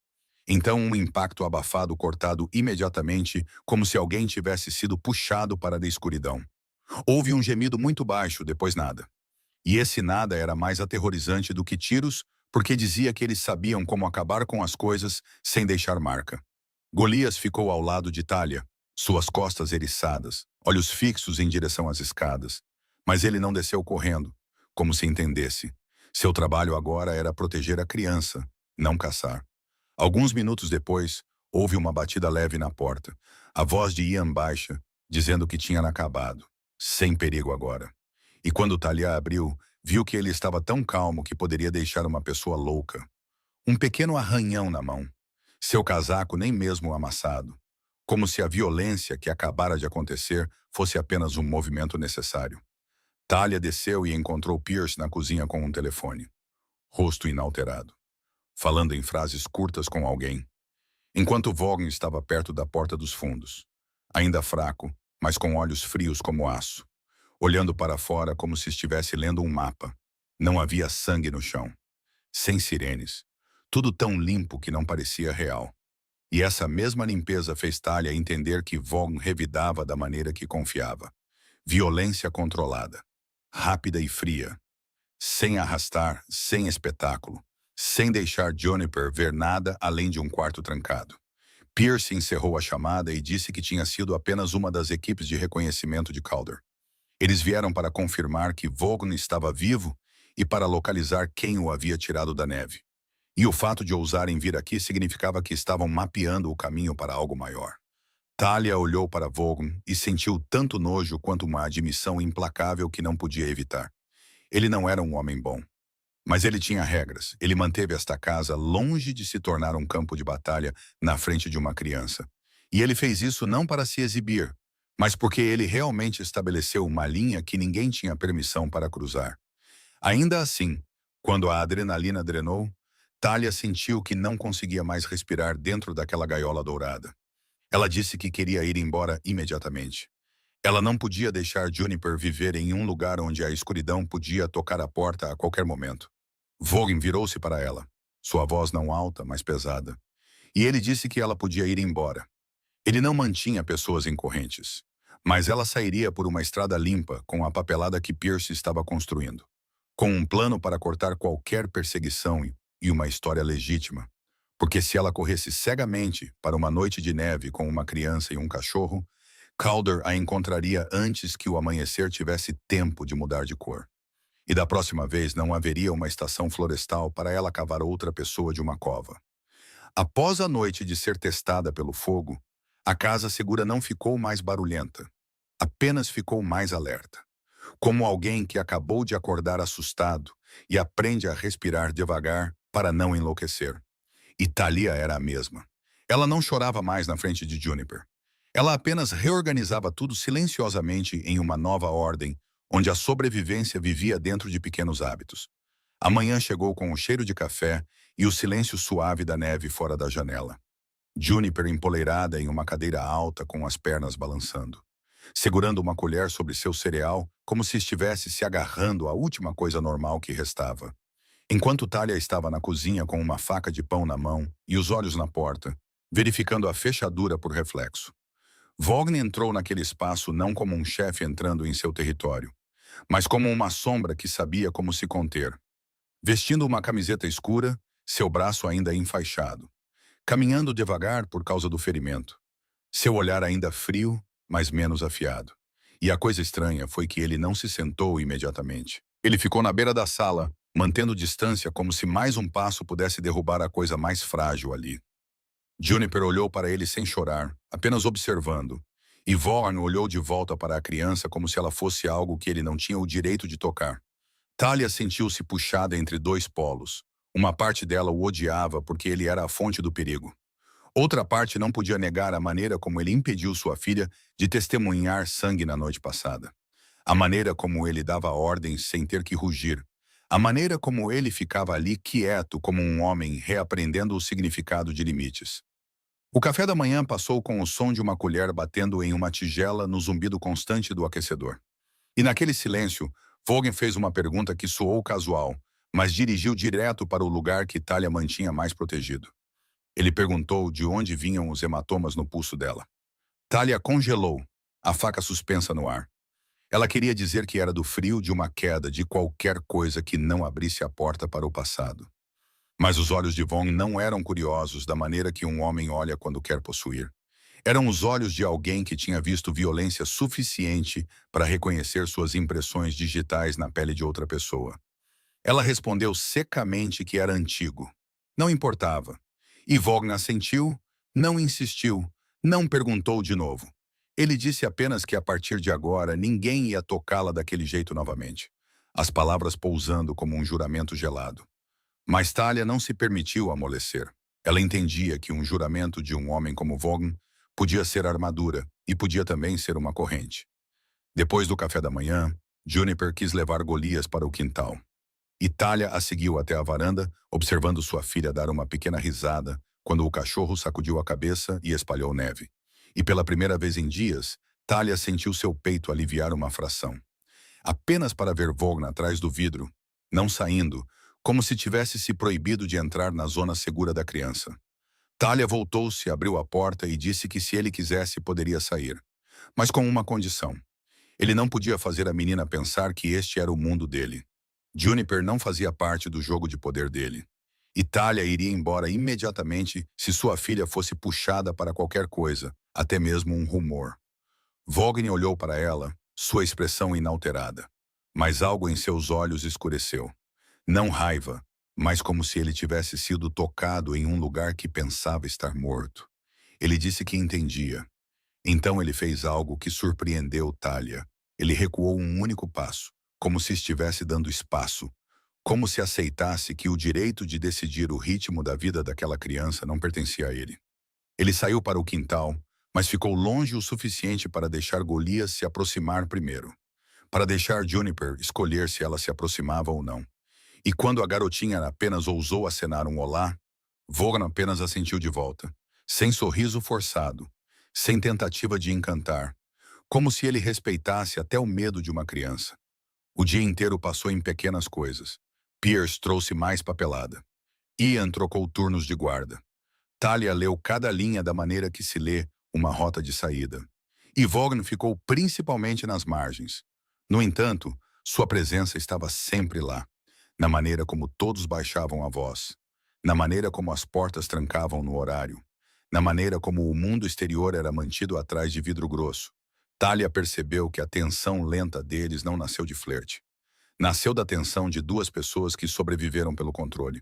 Então um impacto abafado cortado imediatamente, como se alguém tivesse sido puxado para a escuridão. Houve um gemido muito baixo, depois nada. E esse nada era mais aterrorizante do que tiros, porque dizia que eles sabiam como acabar com as coisas sem deixar marca. Golias ficou ao lado de Talia, suas costas eriçadas, olhos fixos em direção às escadas. Mas ele não desceu correndo, como se entendesse. Seu trabalho agora era proteger a criança, não caçar. Alguns minutos depois, houve uma batida leve na porta. A voz de Ian baixa, dizendo que tinha acabado, sem perigo agora. E quando Talia abriu, viu que ele estava tão calmo que poderia deixar uma pessoa louca. Um pequeno arranhão na mão. Seu casaco nem mesmo amassado. Como se a violência que acabara de acontecer fosse apenas um movimento necessário. Talia desceu e encontrou Pierce na cozinha com um telefone. Rosto inalterado. Falando em frases curtas com alguém. Enquanto Vaughan estava perto da porta dos fundos. Ainda fraco, mas com olhos frios como aço. Olhando para fora como se estivesse lendo um mapa. Não havia sangue no chão. Sem sirenes. Tudo tão limpo que não parecia real. E essa mesma limpeza fez Talia entender que Vaughan revidava da maneira que confiava. Violência controlada. Rápida e fria. Sem arrastar, sem espetáculo. Sem deixar Juniper ver nada além de um quarto trancado. Pierce encerrou a chamada e disse que tinha sido apenas uma das equipes de reconhecimento de Calder. Eles vieram para confirmar que Vaughan estava vivo e para localizar quem o havia tirado da neve. E o fato de ousarem vir aqui significava que estavam mapeando o caminho para algo maior. Talia olhou para Vaughan e sentiu tanto nojo quanto uma admissão implacável que não podia evitar. Ele não era um homem bom. Mas ele tinha regras. Ele manteve esta casa longe de se tornar um campo de batalha na frente de uma criança. E ele fez isso não para se exibir, mas porque ele realmente estabeleceu uma linha que ninguém tinha permissão para cruzar. Ainda assim, quando a adrenalina drenou, Talia sentiu que não conseguia mais respirar dentro daquela gaiola dourada. Ela disse que queria ir embora imediatamente. Ela não podia deixar Juniper viver em um lugar onde a escuridão podia tocar a porta a qualquer momento. Vaughan virou-se para ela, sua voz não alta, mas pesada. E ele disse que ela podia ir embora. Ele não mantinha pessoas em correntes, mas ela sairia por uma estrada limpa com a papelada que Pierce estava construindo, com um plano para cortar qualquer perseguição e uma história legítima. Porque se ela corresse cegamente para uma noite de neve com uma criança e um cachorro, Calder a encontraria antes que o amanhecer tivesse tempo de mudar de cor. E da próxima vez não haveria uma estação florestal para ela cavar outra pessoa de uma cova. Após a noite de ser testada pelo fogo, a casa segura não ficou mais barulhenta. Apenas ficou mais alerta. Como alguém que acabou de acordar assustado e aprende a respirar devagar para não enlouquecer. E Talia era a mesma. Ela não chorava mais na frente de Juniper. Ela apenas reorganizava tudo silenciosamente em uma nova ordem, onde a sobrevivência vivia dentro de pequenos hábitos. A manhã chegou com o cheiro de café e o silêncio suave da neve fora da janela. Juniper empoleirada em uma cadeira alta com as pernas balançando, segurando uma colher sobre seu cereal como se estivesse se agarrando à última coisa normal que restava. Enquanto Talia estava na cozinha com uma faca de pão na mão e os olhos na porta, verificando a fechadura por reflexo. Vaughan entrou naquele espaço não como um chefe entrando em seu território, mas como uma sombra que sabia como se conter. Vestindo uma camiseta escura, seu braço ainda enfaixado. Caminhando devagar por causa do ferimento. Seu olhar ainda frio, mas menos afiado. E a coisa estranha foi que ele não se sentou imediatamente. Ele ficou na beira da sala, mantendo distância como se mais um passo pudesse derrubar a coisa mais frágil ali. Juniper olhou para ele sem chorar, apenas observando. E Vaughan olhou de volta para a criança como se ela fosse algo que ele não tinha o direito de tocar. Talia sentiu-se puxada entre dois polos. Uma parte dela o odiava porque ele era a fonte do perigo. Outra parte não podia negar a maneira como ele impediu sua filha de testemunhar sangue na noite passada. A maneira como ele dava ordens sem ter que rugir. A maneira como ele ficava ali quieto como um homem reaprendendo o significado de limites. O café da manhã passou com o som de uma colher batendo em uma tigela no zumbido constante do aquecedor. E naquele silêncio, Vaughan fez uma pergunta que soou casual, mas dirigiu direto para o lugar que Talia mantinha mais protegido. Ele perguntou de onde vinham os hematomas no pulso dela. Talia congelou, a faca suspensa no ar. Ela queria dizer que era do frio de uma queda de qualquer coisa que não abrisse a porta para o passado. Mas os olhos de Vaughan não eram curiosos da maneira que um homem olha quando quer possuir. Eram os olhos de alguém que tinha visto violência suficiente para reconhecer suas impressões digitais na pele de outra pessoa. Ela respondeu secamente que era antigo. Não importava. E Vaughan assentiu, não insistiu, não perguntou de novo. Ele disse apenas que a partir de agora ninguém ia tocá-la daquele jeito novamente, as palavras pousando como um juramento gelado. Mas Talia não se permitiu amolecer. Ela entendia que um juramento de um homem como Vaughn podia ser armadura e podia também ser uma corrente. Depois do café da manhã, Juniper quis levar Golias para o quintal. E Talia a seguiu até a varanda, observando sua filha dar uma pequena risada quando o cachorro sacudiu a cabeça e espalhou neve. E pela primeira vez em dias, Talia sentiu seu peito aliviar uma fração. Apenas para ver Vaughn atrás do vidro, não saindo, como se tivesse se proibido de entrar na zona segura da criança. Talia voltou-se, abriu a porta e disse que se ele quisesse poderia sair, mas com uma condição. Ele não podia fazer a menina pensar que este era o mundo dele. Juniper não fazia parte do jogo de poder dele. E Talia iria embora imediatamente se sua filha fosse puxada para qualquer coisa, até mesmo um rumor. Vaughn olhou para ela, sua expressão inalterada. Mas algo em seus olhos escureceu. Não raiva, mas como se ele tivesse sido tocado em um lugar que pensava estar morto. Ele disse que entendia. Então ele fez algo que surpreendeu Talia. Ele recuou um único passo, como se estivesse dando espaço, como se aceitasse que o direito de decidir o ritmo da vida daquela criança não pertencia a ele. Ele saiu para o quintal, mas ficou longe o suficiente para deixar Golias se aproximar primeiro, para deixar Juniper escolher se ela se aproximava ou não. E quando a garotinha apenas ousou acenar um olá, Vaughn apenas assentiu de volta, sem sorriso forçado, sem tentativa de encantar, como se ele respeitasse até o medo de uma criança. O dia inteiro passou em pequenas coisas. Pierce trouxe mais papelada. Ian trocou turnos de guarda. Talia leu cada linha da maneira que se lê uma rota de saída. E Vaughn ficou principalmente nas margens. No entanto, sua presença estava sempre lá, na maneira como todos baixavam a voz, na maneira como as portas trancavam no horário, na maneira como o mundo exterior era mantido atrás de vidro grosso. Talia percebeu que a tensão lenta deles não nasceu de flerte. Nasceu da tensão de duas pessoas que sobreviveram pelo controle,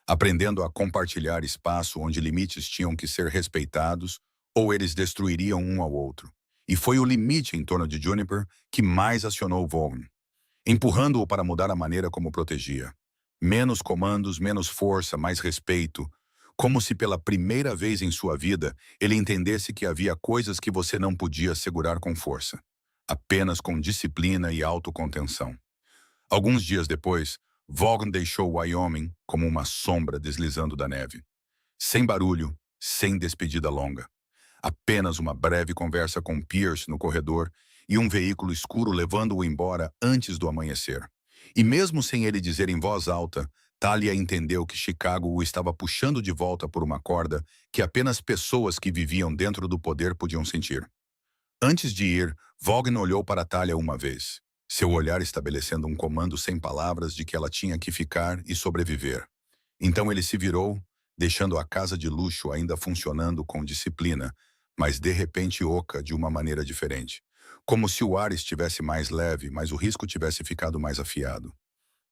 aprendendo a compartilhar espaço onde limites tinham que ser respeitados ou eles destruiriam um ao outro. E foi o limite em torno de Juniper que mais acionou Vaughn, empurrando-o para mudar a maneira como protegia. Menos comandos, menos força, mais respeito. Como se pela primeira vez em sua vida ele entendesse que havia coisas que você não podia segurar com força, apenas com disciplina e autocontenção. Alguns dias depois, Vaughn deixou Wyoming como uma sombra deslizando da neve. Sem barulho, sem despedida longa. Apenas uma breve conversa com Pierce no corredor e um veículo escuro levando-o embora antes do amanhecer. E mesmo sem ele dizer em voz alta, Talia entendeu que Chicago o estava puxando de volta por uma corda que apenas pessoas que viviam dentro do poder podiam sentir. Antes de ir, Vaughn olhou para Talia uma vez, seu olhar estabelecendo um comando sem palavras de que ela tinha que ficar e sobreviver. Então ele se virou, deixando a casa de luxo ainda funcionando com disciplina, mas de repente oca de uma maneira diferente. Como se o ar estivesse mais leve, mas o risco tivesse ficado mais afiado.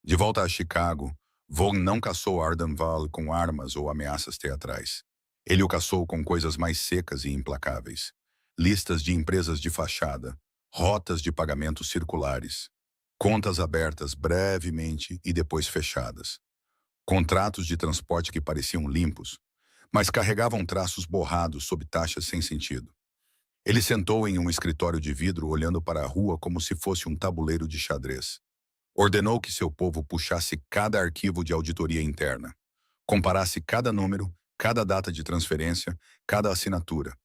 De volta a Chicago, Vaughn não caçou Ardenval com armas ou ameaças teatrais. Ele o caçou com coisas mais secas e implacáveis. Listas de empresas de fachada, rotas de pagamentos circulares, contas abertas brevemente e depois fechadas. Contratos de transporte que pareciam limpos, mas carregavam traços borrados sob taxas sem sentido. Ele sentou em um escritório de vidro olhando para a rua como se fosse um tabuleiro de xadrez. Ordenou que seu povo puxasse cada arquivo de auditoria interna, comparasse cada número, cada data de transferência, cada assinatura.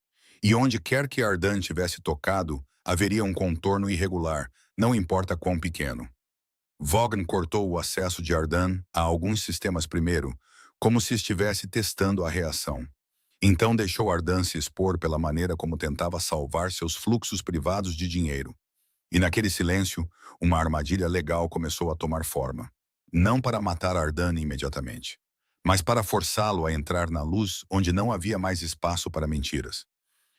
E onde quer que Ardan tivesse tocado, haveria um contorno irregular, não importa quão pequeno. Vaughn cortou o acesso de Ardan a alguns sistemas primeiro, como se estivesse testando a reação. Então deixou Ardan se expor pela maneira como tentava salvar seus fluxos privados de dinheiro. E naquele silêncio, uma armadilha legal começou a tomar forma. Não para matar Ardan imediatamente, mas para forçá-lo a entrar na luz onde não havia mais espaço para mentiras.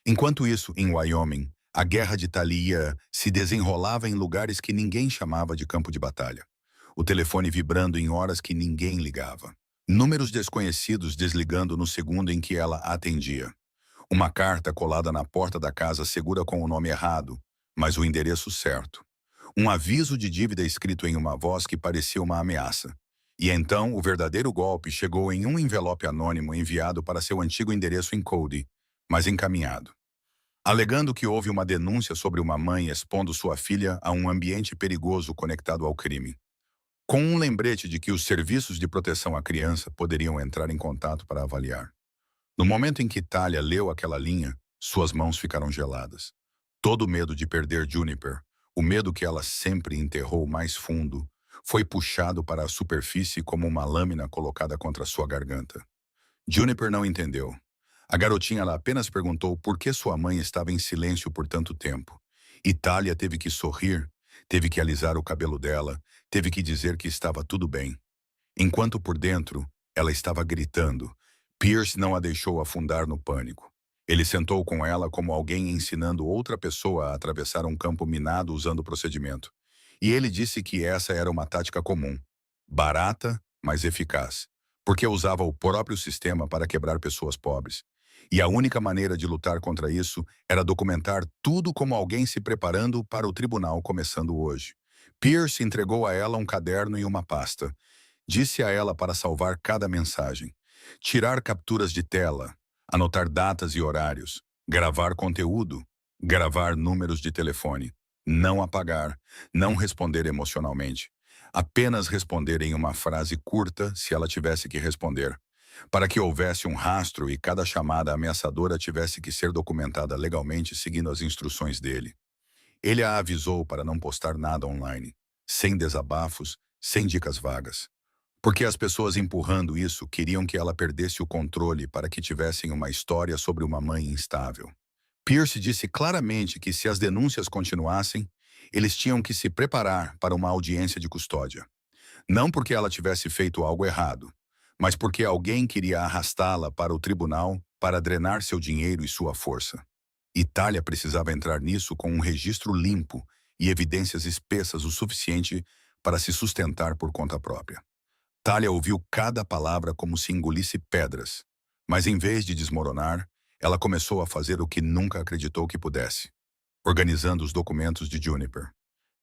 Enquanto isso, em Wyoming, a guerra de Talia se desenrolava em lugares que ninguém chamava de campo de batalha. O telefone vibrando em horas que ninguém ligava. Números desconhecidos desligando no segundo em que ela atendia. Uma carta colada na porta da casa segura com o nome errado, mas o endereço certo. Um aviso de dívida escrito em uma voz que parecia uma ameaça. E então o verdadeiro golpe chegou em um envelope anônimo enviado para seu antigo endereço em Cody, mas encaminhado. Alegando que houve uma denúncia sobre uma mãe expondo sua filha a um ambiente perigoso conectado ao crime. Com um lembrete de que os serviços de proteção à criança poderiam entrar em contato para avaliar. No momento em que Talia leu aquela linha, suas mãos ficaram geladas. Todo o medo de perder Juniper, o medo que ela sempre enterrou mais fundo, foi puxado para a superfície como uma lâmina colocada contra sua garganta. Juniper não entendeu. A garotinha ela apenas perguntou por que sua mãe estava em silêncio por tanto tempo. E Talia teve que sorrir, teve que alisar o cabelo dela, teve que dizer que estava tudo bem. Enquanto por dentro, ela estava gritando. Pierce não a deixou afundar no pânico. Ele sentou com ela como alguém ensinando outra pessoa a atravessar um campo minado usando o procedimento. E ele disse que essa era uma tática comum. Barata, mas eficaz. Porque usava o próprio sistema para quebrar pessoas pobres. E a única maneira de lutar contra isso era documentar tudo como alguém se preparando para o tribunal começando hoje. Pierce entregou a ela um caderno e uma pasta. Disse a ela para salvar cada mensagem, tirar capturas de tela, anotar datas e horários, gravar conteúdo, gravar números de telefone, não apagar, não responder emocionalmente, apenas responder em uma frase curta se ela tivesse que responder, para que houvesse um rastro e cada chamada ameaçadora tivesse que ser documentada legalmente seguindo as instruções dele. Ele a avisou para não postar nada online, sem desabafos, sem dicas vagas. Porque as pessoas empurrando isso queriam que ela perdesse o controle para que tivessem uma história sobre uma mãe instável. Pierce disse claramente que se as denúncias continuassem, eles tinham que se preparar para uma audiência de custódia. Não porque ela tivesse feito algo errado, mas porque alguém queria arrastá-la para o tribunal para drenar seu dinheiro e sua força. Itália precisava entrar nisso com um registro limpo e evidências espessas o suficiente para se sustentar por conta própria. Talia ouviu cada palavra como se engolisse pedras, mas em vez de desmoronar, ela começou a fazer o que nunca acreditou que pudesse, organizando os documentos de Juniper,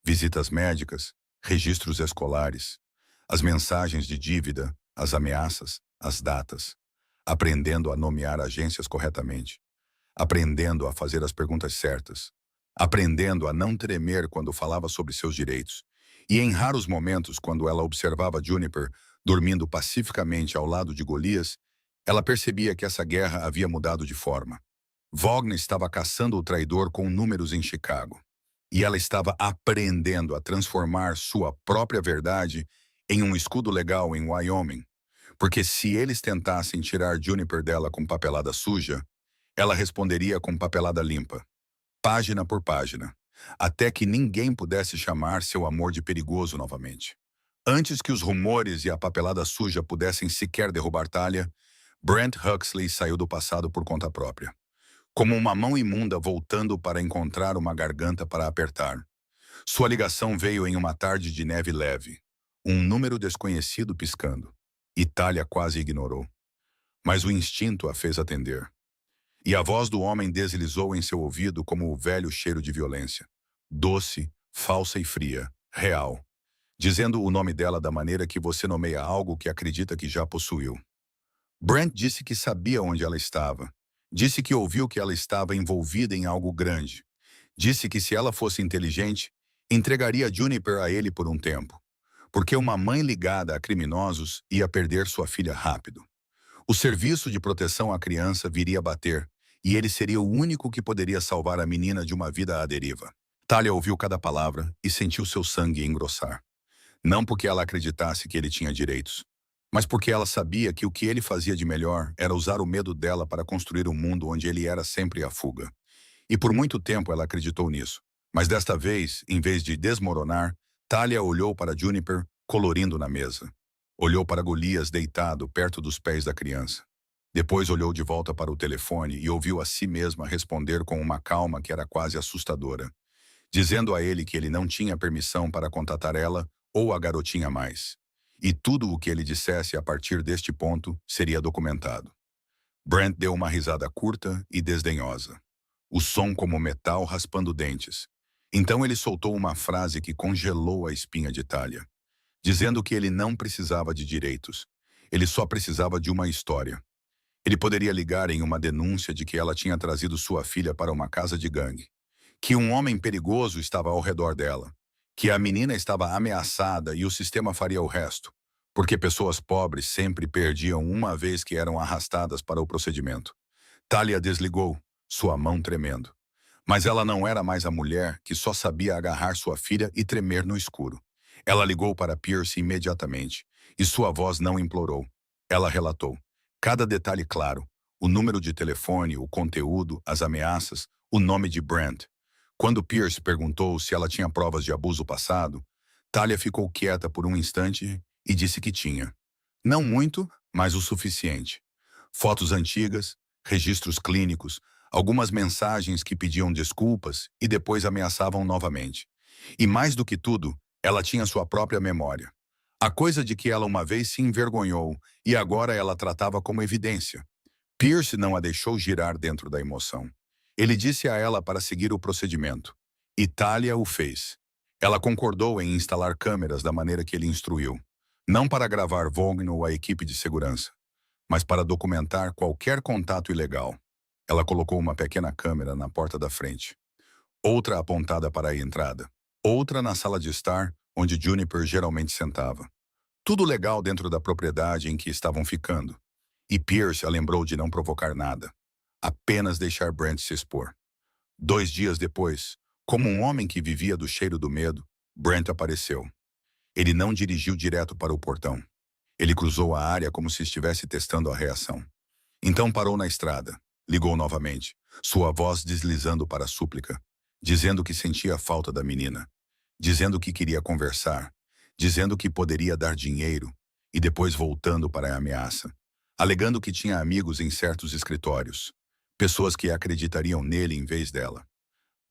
visitas médicas, registros escolares, as mensagens de dívida, as ameaças, as datas, aprendendo a nomear agências corretamente, aprendendo a fazer as perguntas certas, aprendendo a não tremer quando falava sobre seus direitos, e em raros momentos, quando ela observava Juniper dormindo pacificamente ao lado de Golias, ela percebia que essa guerra havia mudado de forma. Vaughn estava caçando o traidor com números em Chicago. E ela estava aprendendo a transformar sua própria verdade em um escudo legal em Wyoming. Porque se eles tentassem tirar Juniper dela com papelada suja, ela responderia com papelada limpa, página por página, até que ninguém pudesse chamar seu amor de perigoso novamente. Antes que os rumores e a papelada suja pudessem sequer derrubar Talia, Brent Huxley saiu do passado por conta própria, como uma mão imunda voltando para encontrar uma garganta para apertar. Sua ligação veio em uma tarde de neve leve, um número desconhecido piscando. E Talia quase ignorou. Mas o instinto a fez atender. E a voz do homem deslizou em seu ouvido como o velho cheiro de violência. Doce, falsa e fria, real. Dizendo o nome dela da maneira que você nomeia algo que acredita que já possuiu. Brent disse que sabia onde ela estava. Disse que ouviu que ela estava envolvida em algo grande. Disse que se ela fosse inteligente, entregaria Juniper a ele por um tempo. Porque uma mãe ligada a criminosos ia perder sua filha rápido. O serviço de proteção à criança viria bater, e ele seria o único que poderia salvar a menina de uma vida à deriva. Talia ouviu cada palavra e sentiu seu sangue engrossar. Não porque ela acreditasse que ele tinha direitos, mas porque ela sabia que o que ele fazia de melhor era usar o medo dela para construir um mundo onde ele era sempre a fuga. E por muito tempo ela acreditou nisso. Mas desta vez, em vez de desmoronar, Talia olhou para Juniper, colorindo na mesa. Olhou para Golias deitado perto dos pés da criança. Depois olhou de volta para o telefone e ouviu a si mesma responder com uma calma que era quase assustadora, dizendo a ele que ele não tinha permissão para contatar ela ou a garotinha mais. E tudo o que ele dissesse a partir deste ponto seria documentado. Brent deu uma risada curta e desdenhosa, o som como metal raspando dentes. Então ele soltou uma frase que congelou a espinha de Talia, dizendo que ele não precisava de direitos. Ele só precisava de uma história. Ele poderia ligar em uma denúncia de que ela tinha trazido sua filha para uma casa de gangue, que um homem perigoso estava ao redor dela, que a menina estava ameaçada e o sistema faria o resto, porque pessoas pobres sempre perdiam uma vez que eram arrastadas para o procedimento. Talia desligou, sua mão tremendo. Mas ela não era mais a mulher que só sabia agarrar sua filha e tremer no escuro. Ela ligou para Pierce imediatamente, e sua voz não implorou. Ela relatou. Cada detalhe claro, o número de telefone, o conteúdo, as ameaças, o nome de Brent. Quando Pierce perguntou se ela tinha provas de abuso passado, Talia ficou quieta por um instante e disse que tinha. Não muito, mas o suficiente. Fotos antigas, registros clínicos, algumas mensagens que pediam desculpas e depois ameaçavam novamente. E mais do que tudo, ela tinha sua própria memória. A coisa de que ela uma vez se envergonhou e agora ela tratava como evidência. Pierce não a deixou girar dentro da emoção. Ele disse a ela para seguir o procedimento. E Talia o fez. Ela concordou em instalar câmeras da maneira que ele instruiu. Não para gravar Vaughn ou a equipe de segurança, mas para documentar qualquer contato ilegal. Ela colocou uma pequena câmera na porta da frente, outra apontada para a entrada, outra na sala de estar, onde Juniper geralmente sentava. Tudo legal dentro da propriedade em que estavam ficando. E Pierce a lembrou de não provocar nada, apenas deixar Brent se expor. 2 dias depois, como um homem que vivia do cheiro do medo, Brent apareceu. Ele não dirigiu direto para o portão. Ele cruzou a área como se estivesse testando a reação. Então parou na estrada. Ligou novamente, sua voz deslizando para a súplica, dizendo que sentia falta da menina, dizendo que queria conversar, dizendo que poderia dar dinheiro, e depois voltando para a ameaça, alegando que tinha amigos em certos escritórios, pessoas que acreditariam nele em vez dela.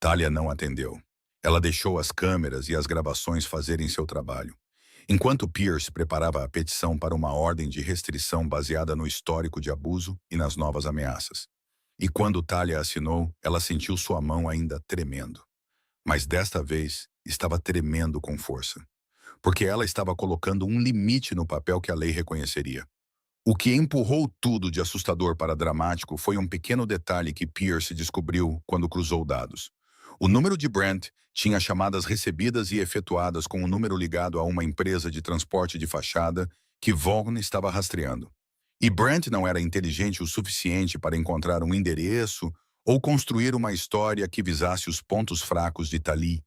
Talia não atendeu. Ela deixou as câmeras e as gravações fazerem seu trabalho. Enquanto Pierce preparava a petição para uma ordem de restrição baseada no histórico de abuso e nas novas ameaças. E quando Talia assinou, ela sentiu sua mão ainda tremendo. Mas desta vez, estava tremendo com força. Porque ela estava colocando um limite no papel que a lei reconheceria. O que empurrou tudo de assustador para dramático foi um pequeno detalhe que Pierce descobriu quando cruzou dados. O número de Brent tinha chamadas recebidas e efetuadas com o número ligado a uma empresa de transporte de fachada que Vaughn estava rastreando. E Brent não era inteligente o suficiente para encontrar um endereço ou construir uma história que visasse os pontos fracos de Talia,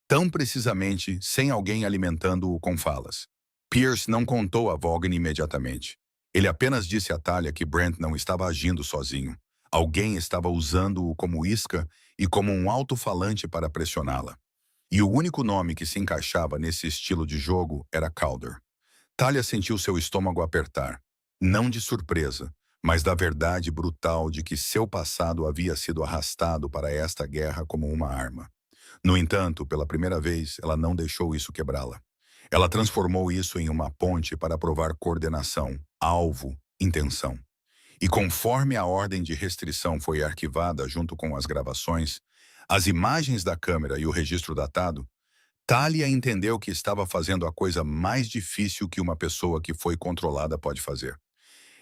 tão precisamente sem alguém alimentando-o com falas. Pierce não contou a Vaughn imediatamente. Ele apenas disse a Talia que Brent não estava agindo sozinho. Alguém estava usando-o como isca e como um alto-falante para pressioná-la. E o único nome que se encaixava nesse estilo de jogo era Calder. Talia sentiu seu estômago apertar, não de surpresa, mas da verdade brutal de que seu passado havia sido arrastado para esta guerra como uma arma. No entanto, pela primeira vez, ela não deixou isso quebrá-la. Ela transformou isso em uma ponte para provar coordenação, alvo, intenção. E conforme a ordem de restrição foi arquivada junto com as gravações, as imagens da câmera e o registro datado, Talia entendeu que estava fazendo a coisa mais difícil que uma pessoa que foi controlada pode fazer.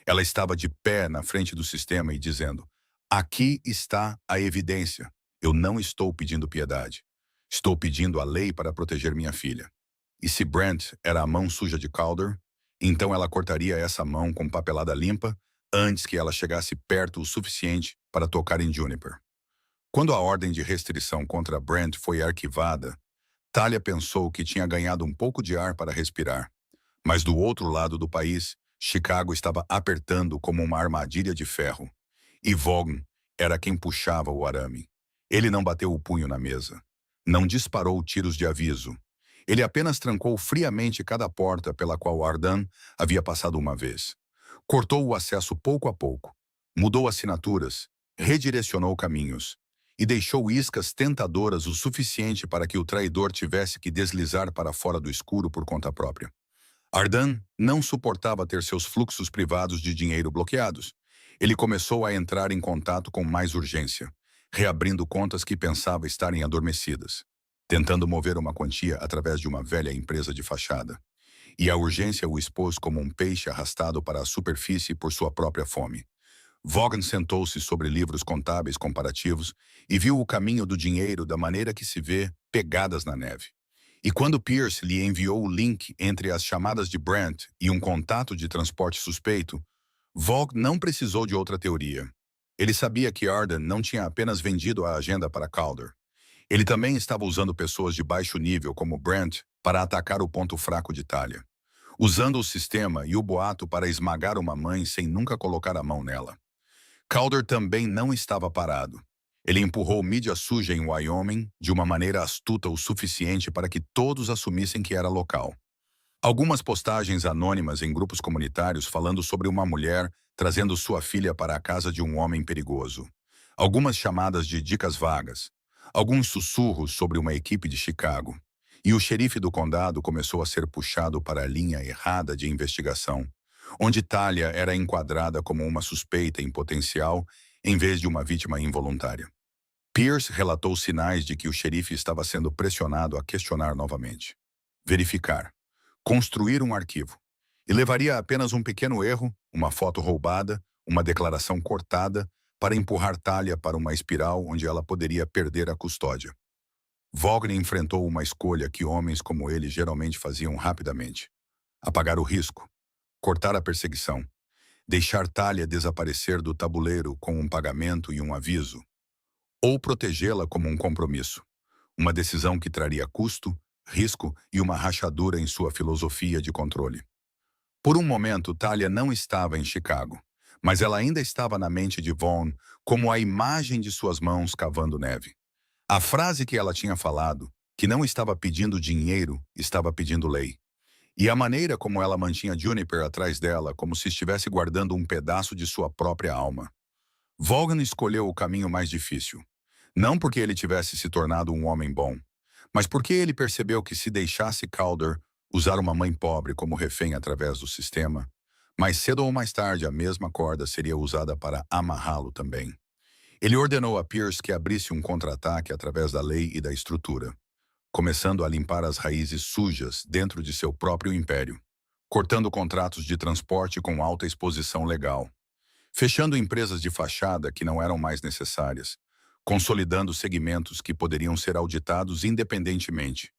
Ela estava de pé na frente do sistema e dizendo: aqui está a evidência. Eu não estou pedindo piedade. Estou pedindo a lei para proteger minha filha. E se Brent era a mão suja de Calder, então ela cortaria essa mão com papelada limpa antes que ela chegasse perto o suficiente para tocar em Juniper. Quando a ordem de restrição contra Brent foi arquivada, Talia pensou que tinha ganhado um pouco de ar para respirar. Mas do outro lado do país, Chicago estava apertando como uma armadilha de ferro. E Vaughn era quem puxava o arame. Ele não bateu o punho na mesa. Não disparou tiros de aviso. Ele apenas trancou friamente cada porta pela qual Ardan havia passado uma vez. Cortou o acesso pouco a pouco. Mudou assinaturas. Redirecionou caminhos. E deixou iscas tentadoras o suficiente para que o traidor tivesse que deslizar para fora do escuro por conta própria. Ardan não suportava ter seus fluxos privados de dinheiro bloqueados. Ele começou a entrar em contato com mais urgência, reabrindo contas que pensava estarem adormecidas, tentando mover uma quantia através de uma velha empresa de fachada. E a urgência o expôs como um peixe arrastado para a superfície por sua própria fome. Vaughan sentou-se sobre livros contábeis comparativos e viu o caminho do dinheiro da maneira que se vê pegadas na neve. E quando Pierce lhe enviou o link entre as chamadas de Brent e um contato de transporte suspeito, Vaughan não precisou de outra teoria. Ele sabia que Arden não tinha apenas vendido a agenda para Calder. Ele também estava usando pessoas de baixo nível como Brent para atacar o ponto fraco de Talia, usando o sistema e o boato para esmagar uma mãe sem nunca colocar a mão nela. Calder também não estava parado. Ele empurrou mídia suja em Wyoming de uma maneira astuta o suficiente para que todos assumissem que era local. Algumas postagens anônimas em grupos comunitários falando sobre uma mulher trazendo sua filha para a casa de um homem perigoso. Algumas chamadas de dicas vagas. Alguns sussurros sobre uma equipe de Chicago. E o xerife do condado começou a ser puxado para a linha errada de investigação, onde Talia era enquadrada como uma suspeita em potencial em vez de uma vítima involuntária. Pierce relatou sinais de que o xerife estava sendo pressionado a questionar novamente. Verificar. Construir um arquivo. E levaria apenas um pequeno erro, uma foto roubada, uma declaração cortada, para empurrar Talia para uma espiral onde ela poderia perder a custódia. Vaughan enfrentou uma escolha que homens como ele geralmente faziam rapidamente. Apagar o risco. Cortar a perseguição. Deixar Talia desaparecer do tabuleiro com um pagamento e um aviso. Ou protegê-la como um compromisso. Uma decisão que traria custo, risco e uma rachadura em sua filosofia de controle. Por um momento, Talia não estava em Chicago, mas ela ainda estava na mente de Vaughn como a imagem de suas mãos cavando neve. A frase que ela tinha falado, que não estava pedindo dinheiro, estava pedindo lei. E a maneira como ela mantinha Juniper atrás dela, como se estivesse guardando um pedaço de sua própria alma. Vaughan escolheu o caminho mais difícil. Não porque ele tivesse se tornado um homem bom, mas porque ele percebeu que se deixasse Calder usar uma mãe pobre como refém através do sistema, mais cedo ou mais tarde a mesma corda seria usada para amarrá-lo também. Ele ordenou a Pierce que abrisse um contra-ataque através da lei e da estrutura, começando a limpar as raízes sujas dentro de seu próprio império, cortando contratos de transporte com alta exposição legal, fechando empresas de fachada que não eram mais necessárias, consolidando segmentos que poderiam ser auditados independentemente,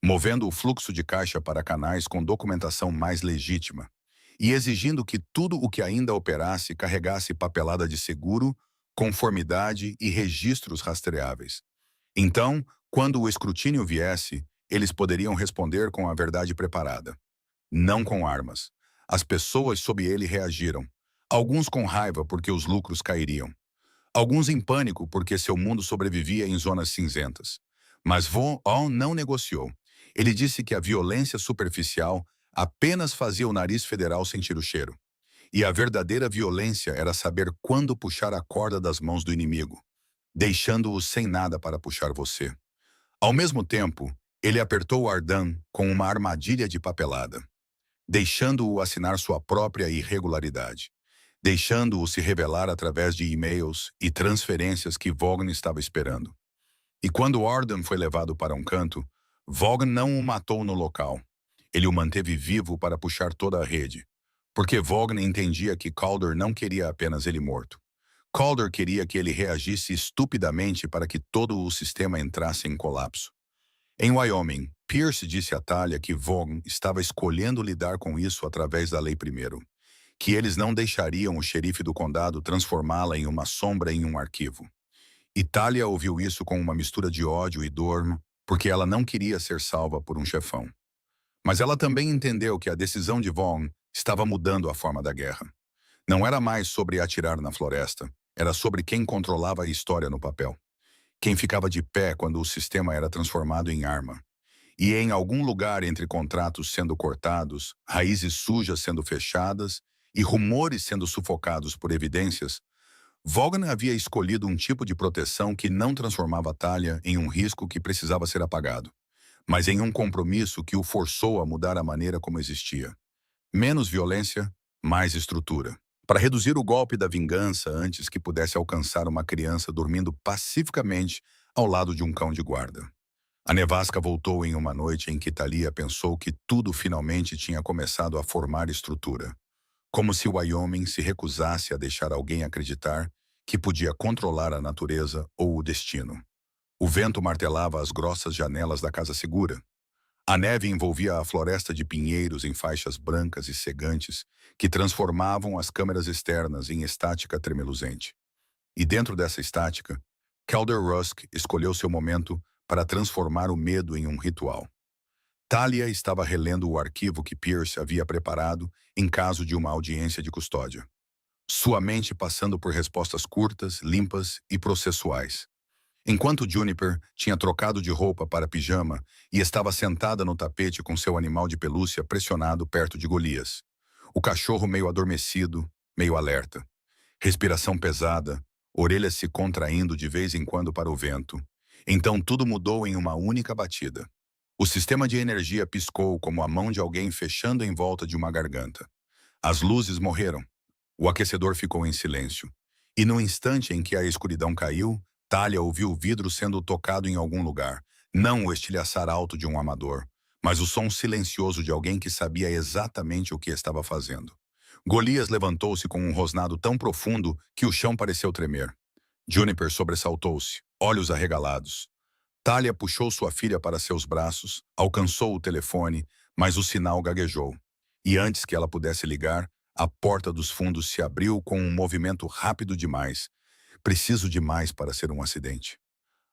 movendo o fluxo de caixa para canais com documentação mais legítima e exigindo que tudo o que ainda operasse carregasse papelada de seguro, conformidade e registros rastreáveis. Então, quando o escrutínio viesse, eles poderiam responder com a verdade preparada. Não com armas. As pessoas sob ele reagiram. Alguns com raiva porque os lucros cairiam. Alguns em pânico porque seu mundo sobrevivia em zonas cinzentas. Mas Von Aum não negociou. Ele disse que a violência superficial apenas fazia o nariz federal sentir o cheiro. E a verdadeira violência era saber quando puxar a corda das mãos do inimigo, deixando-o sem nada para puxar você. Ao mesmo tempo, ele apertou Ardan com uma armadilha de papelada, deixando-o assinar sua própria irregularidade, deixando-o se revelar através de e-mails e transferências que Vaughan estava esperando. E quando Ardan foi levado para um canto, Vaughan não o matou no local. Ele o manteve vivo para puxar toda a rede, porque Vaughan entendia que Calder não queria apenas ele morto. Calder queria que ele reagisse estupidamente para que todo o sistema entrasse em colapso. Em Wyoming, Pierce disse a Talia que Vaughan estava escolhendo lidar com isso através da lei primeiro, que eles não deixariam o xerife do condado transformá-la em uma sombra em um arquivo. E Talia ouviu isso com uma mistura de ódio e dor, porque ela não queria ser salva por um chefão. Mas ela também entendeu que a decisão de Vaughan estava mudando a forma da guerra. Não era mais sobre atirar na floresta, era sobre quem controlava a história no papel. Quem ficava de pé quando o sistema era transformado em arma. E em algum lugar entre contratos sendo cortados, raízes sujas sendo fechadas e rumores sendo sufocados por evidências, Vaughan havia escolhido um tipo de proteção que não transformava Talia em um risco que precisava ser apagado, mas em um compromisso que o forçou a mudar a maneira como existia. Menos violência, mais estrutura. para reduzir o golpe da vingança antes que pudesse alcançar uma criança dormindo pacificamente ao lado de um cão de guarda. A nevasca voltou em uma noite em que Thalia pensou que tudo finalmente tinha começado a formar estrutura, como se Wyoming se recusasse a deixar alguém acreditar que podia controlar a natureza ou o destino. O vento martelava as grossas janelas da casa segura. A neve envolvia a floresta de pinheiros em faixas brancas e cegantes que transformavam as câmeras externas em estática tremeluzente. E dentro dessa estática, Calder Rusk escolheu seu momento para transformar o medo em um ritual. Thalia estava relendo o arquivo que Pierce havia preparado em caso de uma audiência de custódia. Sua mente passando por respostas curtas, limpas e processuais. Enquanto Juniper tinha trocado de roupa para pijama e estava sentada no tapete com seu animal de pelúcia pressionado perto de Golias. O cachorro meio adormecido, meio alerta. Respiração pesada, orelhas se contraindo de vez em quando para o vento. Então tudo mudou em uma única batida. O sistema de energia piscou como a mão de alguém fechando em volta de uma garganta. As luzes morreram. O aquecedor ficou em silêncio. E no instante em que a escuridão caiu, Thalia ouviu o vidro sendo tocado em algum lugar. Não o estilhaçar alto de um amador, mas o som silencioso de alguém que sabia exatamente o que estava fazendo. Golias levantou-se com um rosnado tão profundo que o chão pareceu tremer. Juniper sobressaltou-se, olhos arregalados. Thalia puxou sua filha para seus braços, alcançou o telefone, mas o sinal gaguejou. E antes que ela pudesse ligar, a porta dos fundos se abriu com um movimento rápido demais. Preciso demais para ser um acidente.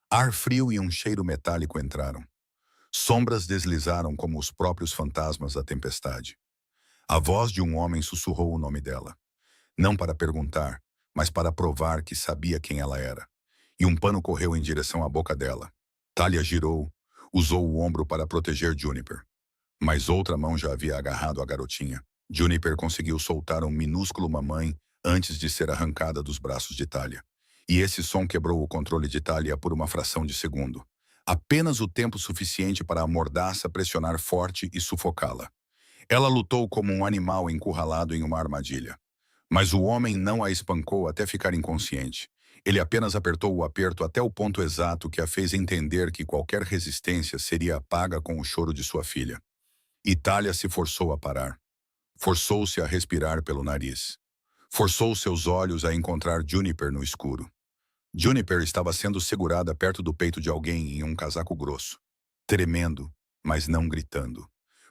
Ar frio e um cheiro metálico entraram. Sombras deslizaram como os próprios fantasmas da tempestade. A voz de um homem sussurrou o nome dela. Não para perguntar, mas para provar que sabia quem ela era. E um pano correu em direção à boca dela. Thalia girou, usou o ombro para proteger Juniper. Mas outra mão já havia agarrado a garotinha. Juniper conseguiu soltar um minúsculo mamãe antes de ser arrancada dos braços de Thalia. E esse som quebrou o controle de Thalia por uma fração de segundo. Apenas o tempo suficiente para a mordaça pressionar forte e sufocá-la. Ela lutou como um animal encurralado em uma armadilha. Mas o homem não a espancou até ficar inconsciente. Ele apenas apertou o aperto até o ponto exato que a fez entender que qualquer resistência seria apaga com o choro de sua filha. E Thalia se forçou a parar. Forçou-se a respirar pelo nariz. Forçou seus olhos a encontrar Juniper no escuro. Juniper estava sendo segurada perto do peito de alguém em um casaco grosso. Tremendo, mas não gritando.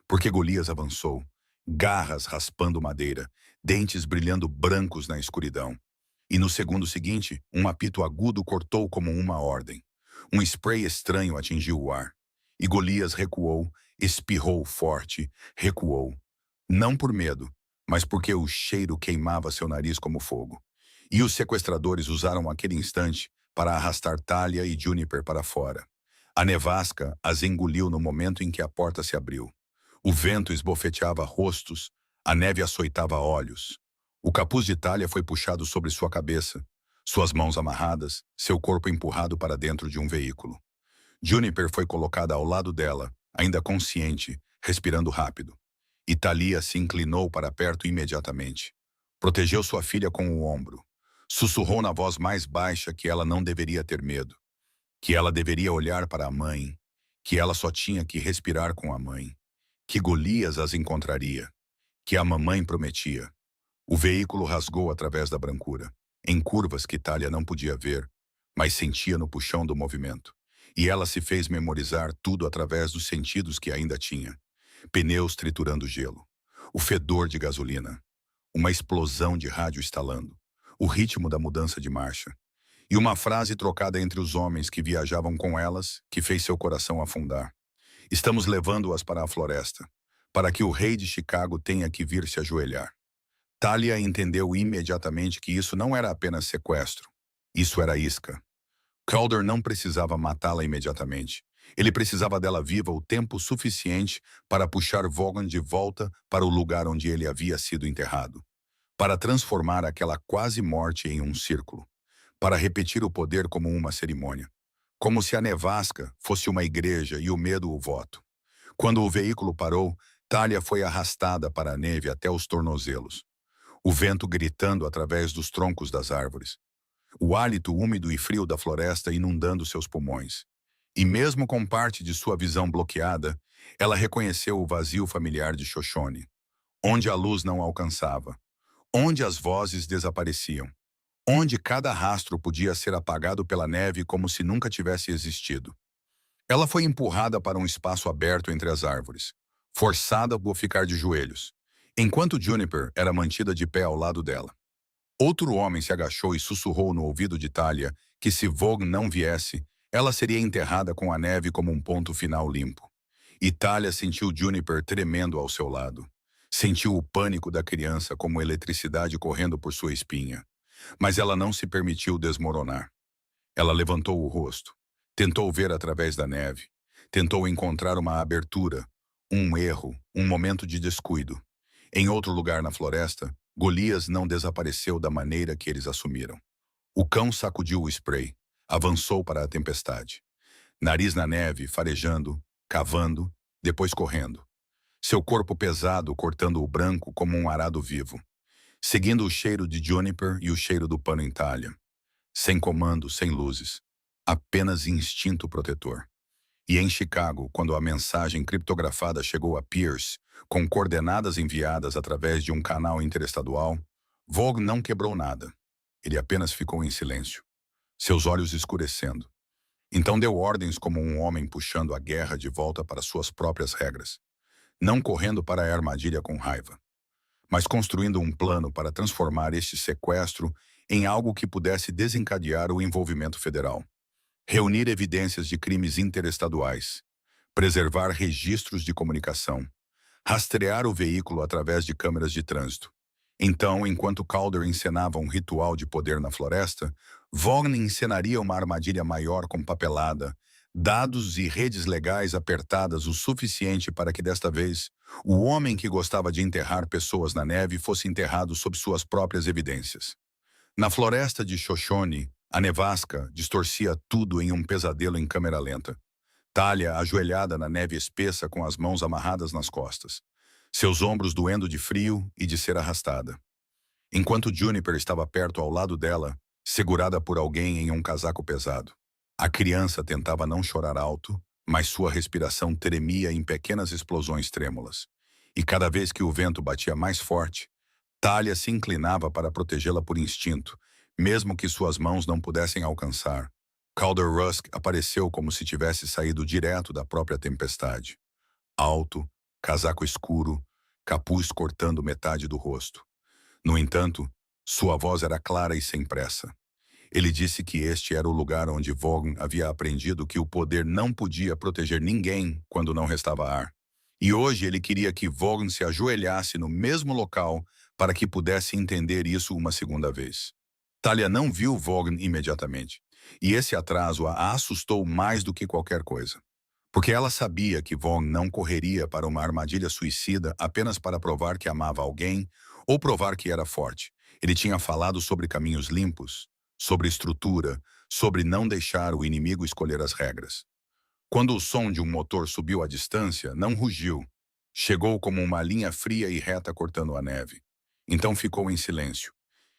Porque Golias avançou, garras raspando madeira, dentes brilhando brancos na escuridão. E no segundo seguinte, um apito agudo cortou como uma ordem. Um spray estranho atingiu o ar. E Golias recuou, espirrou forte, recuou. Não por medo, mas porque o cheiro queimava seu nariz como fogo. E os sequestradores usaram aquele instante para arrastar Thalia e Juniper para fora. A nevasca as engoliu no momento em que a porta se abriu. O vento esbofeteava rostos, a neve açoitava olhos. O capuz de Thalia foi puxado sobre sua cabeça, suas mãos amarradas, seu corpo empurrado para dentro de um veículo. Juniper foi colocada ao lado dela, ainda consciente, respirando rápido. E Thalia se inclinou para perto imediatamente. Protegeu sua filha com o ombro. Sussurrou na voz mais baixa que ela não deveria ter medo. Que ela deveria olhar para a mãe. Que ela só tinha que respirar com a mãe. Que Golias as encontraria. Que a mamãe prometia. O veículo rasgou através da brancura, em curvas que Thalia não podia ver, mas sentia no puxão do movimento. E ela se fez memorizar tudo através dos sentidos que ainda tinha. Pneus triturando gelo, o fedor de gasolina, uma explosão de rádio estalando, o ritmo da mudança de marcha, e uma frase trocada entre os homens que viajavam com elas que fez seu coração afundar. Estamos levando-as para a floresta, para que o rei de Chicago tenha que vir se ajoelhar. Thalia entendeu imediatamente que isso não era apenas sequestro, isso era isca. Calder não precisava matá-la imediatamente. Ele precisava dela viva o tempo suficiente para puxar Vaughan de volta para o lugar onde ele havia sido enterrado. Para transformar aquela quase morte em um círculo. Para repetir o poder como uma cerimônia. Como se a nevasca fosse uma igreja e o medo o voto. Quando o veículo parou, Thalia foi arrastada para a neve até os tornozelos. o vento gritando através dos troncos das árvores, o hálito úmido e frio da floresta inundando seus pulmões. E mesmo com parte de sua visão bloqueada, ela reconheceu o vazio familiar de Shoshone, onde a luz não alcançava, onde as vozes desapareciam, onde cada rastro podia ser apagado pela neve como se nunca tivesse existido. Ela foi empurrada para um espaço aberto entre as árvores, forçada a ficar de joelhos, enquanto Juniper era mantida de pé ao lado dela. Outro homem se agachou e sussurrou no ouvido de Talia que se Vaughn não viesse, ela seria enterrada com a neve como um ponto final limpo. E Talia sentiu Juniper tremendo ao seu lado. Sentiu o pânico da criança como eletricidade correndo por sua espinha. Mas ela não se permitiu desmoronar. Ela levantou o rosto. Tentou ver através da neve. Tentou encontrar uma abertura, um erro, um momento de descuido. Em outro lugar na floresta, Golias não desapareceu da maneira que eles assumiram. O cão sacudiu o spray. Avançou para a tempestade. Nariz na neve, farejando, cavando, depois correndo. Seu corpo pesado cortando o branco como um arado vivo. Seguindo o cheiro de Juniper e o cheiro do pano em talha. Sem comando, sem luzes. Apenas instinto protetor. E em Chicago, quando a mensagem criptografada chegou a Pierce, com coordenadas enviadas através de um canal interestadual, Vaughn não quebrou nada. Ele apenas ficou em silêncio, seus olhos escurecendo. Então deu ordens como um homem puxando a guerra de volta para suas próprias regras, não correndo para a armadilha com raiva, mas construindo um plano para transformar este sequestro em algo que pudesse desencadear o envolvimento federal. Reunir evidências de crimes interestaduais, preservar registros de comunicação, rastrear o veículo através de câmeras de trânsito. Então, enquanto Calder encenava um ritual de poder na floresta, Vaughn encenaria uma armadilha maior com papelada, dados e redes legais apertadas o suficiente para que desta vez, o homem que gostava de enterrar pessoas na neve fosse enterrado sob suas próprias evidências. Na floresta de Shoshone, a nevasca distorcia tudo em um pesadelo em câmera lenta. Talia ajoelhada na neve espessa com as mãos amarradas nas costas, seus ombros doendo de frio e de ser arrastada. Enquanto Juniper estava perto ao lado dela, segurada por alguém em um casaco pesado. A criança tentava não chorar alto, mas sua respiração tremia em pequenas explosões trêmulas. E cada vez que o vento batia mais forte, Talia se inclinava para protegê-la por instinto, mesmo que suas mãos não pudessem alcançar. Calder Rusk apareceu como se tivesse saído direto da própria tempestade. Alto, casaco escuro, capuz cortando metade do rosto. No entanto, sua voz era clara e sem pressa. Ele disse que este era o lugar onde Vaughn havia aprendido que o poder não podia proteger ninguém quando não restava ar. E hoje ele queria que Vaughn se ajoelhasse no mesmo local para que pudesse entender isso uma segunda vez. Talia não viu Vaughn imediatamente, e esse atraso a assustou mais do que qualquer coisa. Porque ela sabia que Vaughn não correria para uma armadilha suicida apenas para provar que amava alguém ou provar que era forte. Ele tinha falado sobre caminhos limpos, sobre estrutura, sobre não deixar o inimigo escolher as regras. Quando o som de um motor subiu à distância, não rugiu. Chegou como uma linha fria e reta cortando a neve. Então ficou em silêncio.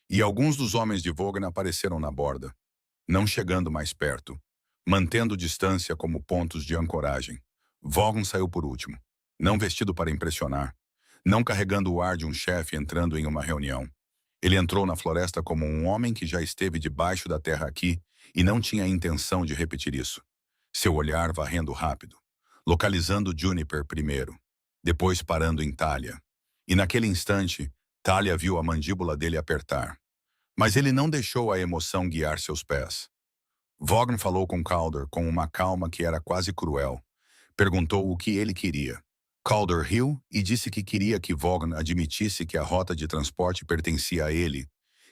E alguns dos homens de Vaughn apareceram na borda, não chegando mais perto, mantendo distância como pontos de ancoragem. Vaughn saiu por último, não vestido para impressionar, não carregando o ar de um chefe entrando em uma reunião. Ele entrou na floresta como um homem que já esteve debaixo da terra aqui e não tinha a intenção de repetir isso. Seu olhar varrendo rápido, localizando Juniper primeiro, depois parando em Talia. E naquele instante, Talia viu a mandíbula dele apertar. Mas ele não deixou a emoção guiar seus pés. Vaughn falou com Calder com uma calma que era quase cruel. Perguntou o que ele queria. Calder riu e disse que queria que Vaughn admitisse que a rota de transporte pertencia a ele,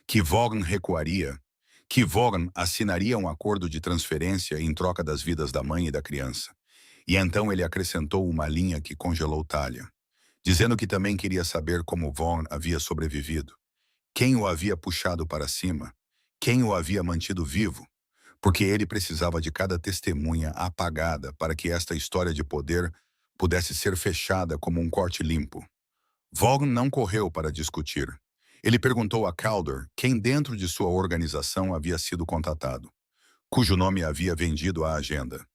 que Vaughn recuaria, que Vaughn assinaria um acordo de transferência em troca das vidas da mãe e da criança. E então ele acrescentou uma linha que congelou Talia, dizendo que também queria saber como Vaughn havia sobrevivido, quem o havia puxado para cima, quem o havia mantido vivo, porque ele precisava de cada testemunha apagada para que esta história de poder pudesse ser fechada como um corte limpo. Vaughn não correu para discutir. Ele perguntou a Calder quem dentro de sua organização havia sido contatado, cujo nome havia vendido a agenda.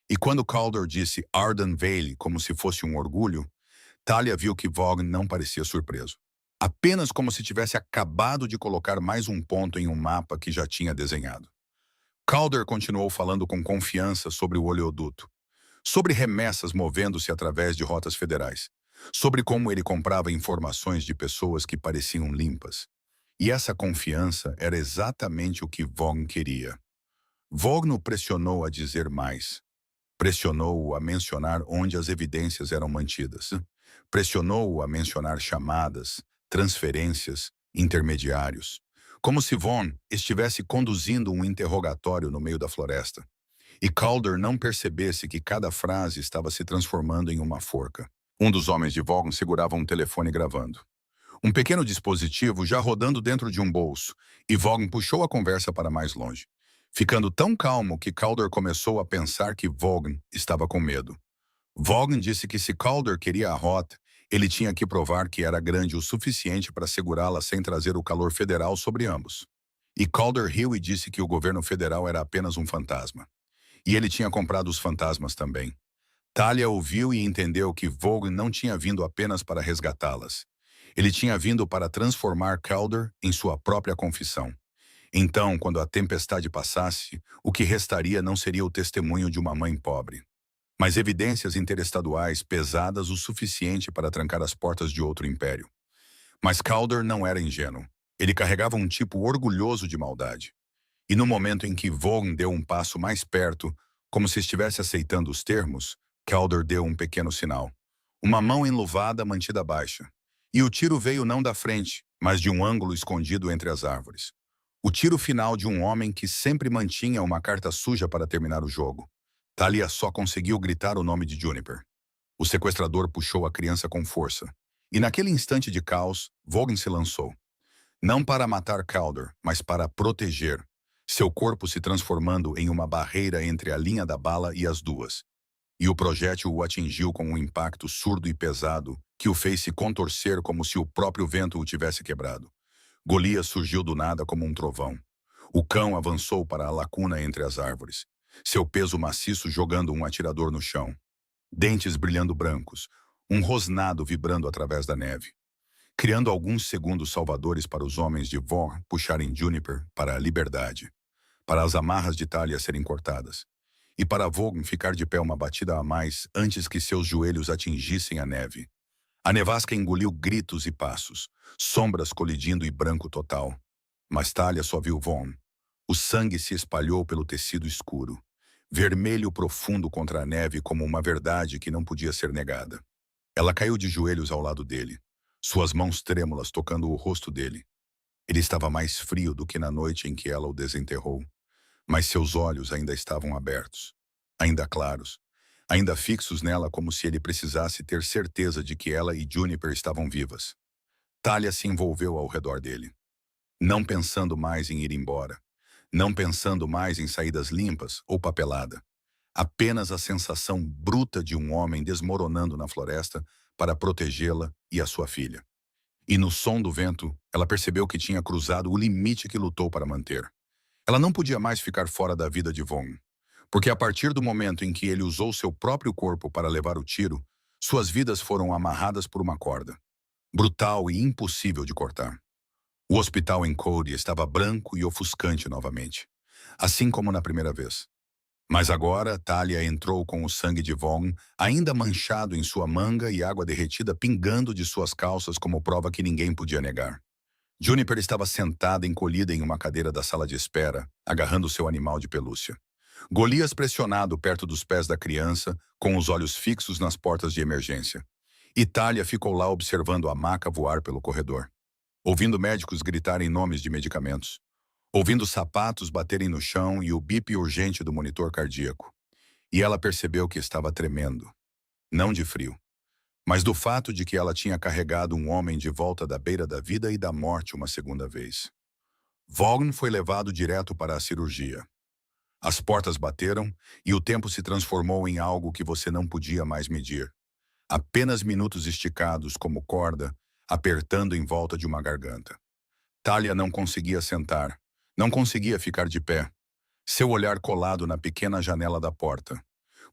E quando Calder disse Arden Vale como se fosse um orgulho, Talia viu que Vaughn não parecia surpreso. Apenas como se tivesse acabado de colocar mais um ponto em um mapa que já tinha desenhado. Calder continuou falando com confiança sobre o oleoduto, sobre remessas movendo-se através de rotas federais, sobre como ele comprava informações de pessoas que pareciam limpas. E essa confiança era exatamente o que Vaughn queria. Vaughn o pressionou a dizer mais. Pressionou-o a mencionar onde as evidências eram mantidas. Pressionou-o a mencionar chamadas, transferências, intermediários. Como se Vaughn estivesse conduzindo um interrogatório no meio da floresta. E Calder não percebesse que cada frase estava se transformando em uma forca. Um dos homens de Vaughn segurava um telefone gravando. Um pequeno dispositivo já rodando dentro de um bolso, e Vaughn puxou a conversa para mais longe, ficando tão calmo que Calder começou a pensar que Vaughn estava com medo. Vaughn disse que se Calder queria a rota, ele tinha que provar que era grande o suficiente para segurá-la sem trazer o calor federal sobre ambos. E Calder riu e disse que o governo federal era apenas um fantasma. E ele tinha comprado os fantasmas também. Talia ouviu e entendeu que Vaughn não tinha vindo apenas para resgatá-las. Ele tinha vindo para transformar Calder em sua própria confissão. Então, quando a tempestade passasse, o que restaria não seria o testemunho de uma mãe pobre, mas evidências interestaduais pesadas o suficiente para trancar as portas de outro império. Mas Calder não era ingênuo. Ele carregava um tipo orgulhoso de maldade. E no momento em que Vaughn deu um passo mais perto, como se estivesse aceitando os termos, Calder deu um pequeno sinal. Uma mão enluvada mantida baixa. E o tiro veio não da frente, mas de um ângulo escondido entre as árvores. O tiro final de um homem que sempre mantinha uma carta suja para terminar o jogo. Talia só conseguiu gritar o nome de Juniper. O sequestrador puxou a criança com força. E naquele instante de caos, Vaughn se lançou. Não para matar Calder, mas para proteger, seu corpo se transformando em uma barreira entre a linha da bala e as duas. E o projétil o atingiu com um impacto surdo e pesado que o fez se contorcer como se o próprio vento o tivesse quebrado. Golias surgiu do nada como um trovão. O cão avançou para a lacuna entre as árvores, seu peso maciço jogando um atirador no chão. Dentes brilhando brancos, um rosnado vibrando através da neve. Criando alguns segundos salvadores para os homens de Vaughn puxarem Juniper para a liberdade, para as amarras de Talia serem cortadas, e para Vaughn ficar de pé uma batida a mais antes que seus joelhos atingissem a neve. A nevasca engoliu gritos e passos, sombras colidindo e branco total. Mas Talia só viu Vaughn. O sangue se espalhou pelo tecido escuro, vermelho profundo contra a neve como uma verdade que não podia ser negada. Ela caiu de joelhos ao lado dele, suas mãos trêmulas tocando o rosto dele. Ele estava mais frio do que na noite em que ela o desenterrou, mas seus olhos ainda estavam abertos, ainda claros, ainda fixos nela como se ele precisasse ter certeza de que ela e Juniper estavam vivas. Talia se envolveu ao redor dele, não pensando mais em ir embora, não pensando mais em saídas limpas ou papelada. Apenas a sensação bruta de um homem desmoronando na floresta para protegê-la e a sua filha. E no som do vento, ela percebeu que tinha cruzado o limite que lutou para manter. Ela não podia mais ficar fora da vida de Vaughn, porque a partir do momento em que ele usou seu próprio corpo para levar o tiro, suas vidas foram amarradas por uma corda, brutal e impossível de cortar. O hospital em Cody estava branco e ofuscante novamente, assim como na primeira vez. Mas agora, Talia entrou com o sangue de Vaughn ainda manchado em sua manga e água derretida pingando de suas calças como prova que ninguém podia negar. Juniper estava sentada encolhida em uma cadeira da sala de espera, agarrando seu animal de pelúcia. Golias pressionado perto dos pés da criança, com os olhos fixos nas portas de emergência. E Talia ficou lá observando a maca voar pelo corredor, ouvindo médicos gritarem nomes de medicamentos, ouvindo sapatos baterem no chão e o bip urgente do monitor cardíaco. E ela percebeu que estava tremendo, não de frio, mas do fato de que ela tinha carregado um homem de volta da beira da vida e da morte uma segunda vez. Vaughn foi levado direto para a cirurgia. As portas bateram e o tempo se transformou em algo que você não podia mais medir. Apenas minutos esticados como corda, apertando em volta de uma garganta. Talia não conseguia sentar, não conseguia ficar de pé, seu olhar colado na pequena janela da porta,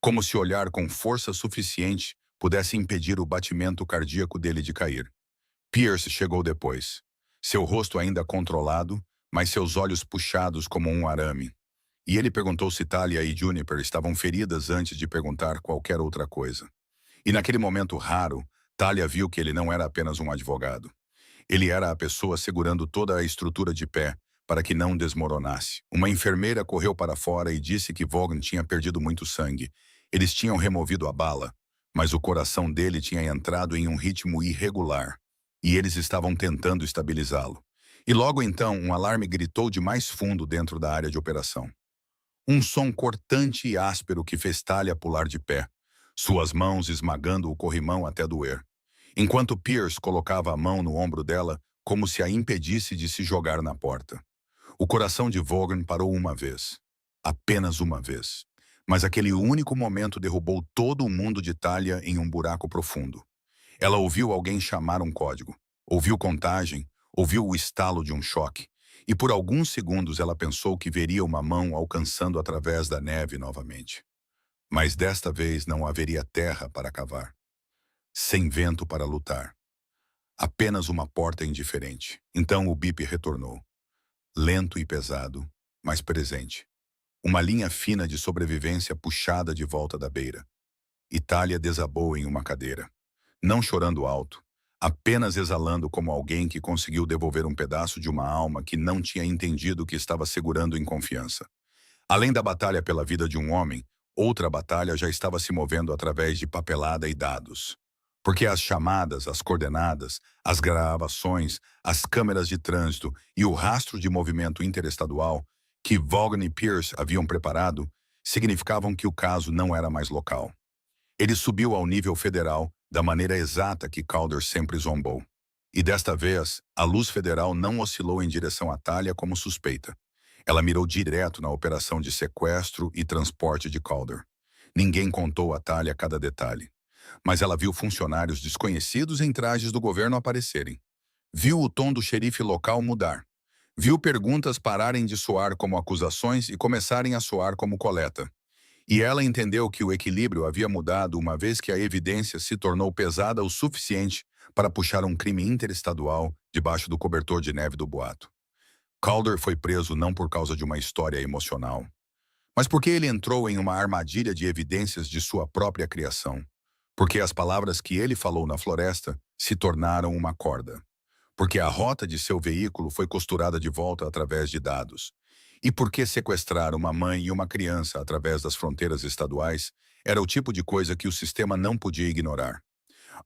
como se olhar com força suficiente pudesse impedir o batimento cardíaco dele de cair. Pierce chegou depois, seu rosto ainda controlado, mas seus olhos puxados como um arame. E ele perguntou se Talia e Juniper estavam feridas antes de perguntar qualquer outra coisa. E naquele momento raro, Talia viu que ele não era apenas um advogado. Ele era a pessoa segurando toda a estrutura de pé para que não desmoronasse. Uma enfermeira correu para fora e disse que Vaughan tinha perdido muito sangue. Eles tinham removido a bala, mas o coração dele tinha entrado em um ritmo irregular, e eles estavam tentando estabilizá-lo. E logo então, um alarme gritou de mais fundo dentro da área de operação. Um som cortante e áspero que fez Talia pular de pé, suas mãos esmagando o corrimão até doer, enquanto Pierce colocava a mão no ombro dela como se a impedisse de se jogar na porta. O coração de Vaughan parou uma vez. Apenas uma vez. Mas aquele único momento derrubou todo o mundo de Talia em um buraco profundo. Ela ouviu alguém chamar um código, ouviu contagem, ouviu o estalo de um choque, e por alguns segundos ela pensou que veria uma mão alcançando através da neve novamente. Mas desta vez não haveria terra para cavar, sem vento para lutar. Apenas uma porta indiferente. Então o bip retornou, lento e pesado, mas presente. Uma linha fina de sobrevivência puxada de volta da beira. Talia desabou em uma cadeira, não chorando alto, apenas exalando como alguém que conseguiu devolver um pedaço de uma alma que não tinha entendido que estava segurando em confiança. Além da batalha pela vida de um homem, outra batalha já estava se movendo através de papelada e dados. Porque as chamadas, as coordenadas, as gravações, as câmeras de trânsito e o rastro de movimento interestadual que Vaughan e Pierce haviam preparado significavam que o caso não era mais local. Ele subiu ao nível federal da maneira exata que Calder sempre zombou. E desta vez, a luz federal não oscilou em direção a Talia como suspeita. Ela mirou direto na operação de sequestro e transporte de Calder. Ninguém contou a Talia cada detalhe. Mas ela viu funcionários desconhecidos em trajes do governo aparecerem. Viu o tom do xerife local mudar. Viu perguntas pararem de soar como acusações e começarem a soar como coleta. E ela entendeu que o equilíbrio havia mudado uma vez que a evidência se tornou pesada o suficiente para puxar um crime interestadual debaixo do cobertor de neve do boato. Calder foi preso não por causa de uma história emocional, mas porque ele entrou em uma armadilha de evidências de sua própria criação. Porque as palavras que ele falou na floresta se tornaram uma corda. Porque a rota de seu veículo foi costurada de volta através de dados. E porque sequestrar uma mãe e uma criança através das fronteiras estaduais era o tipo de coisa que o sistema não podia ignorar.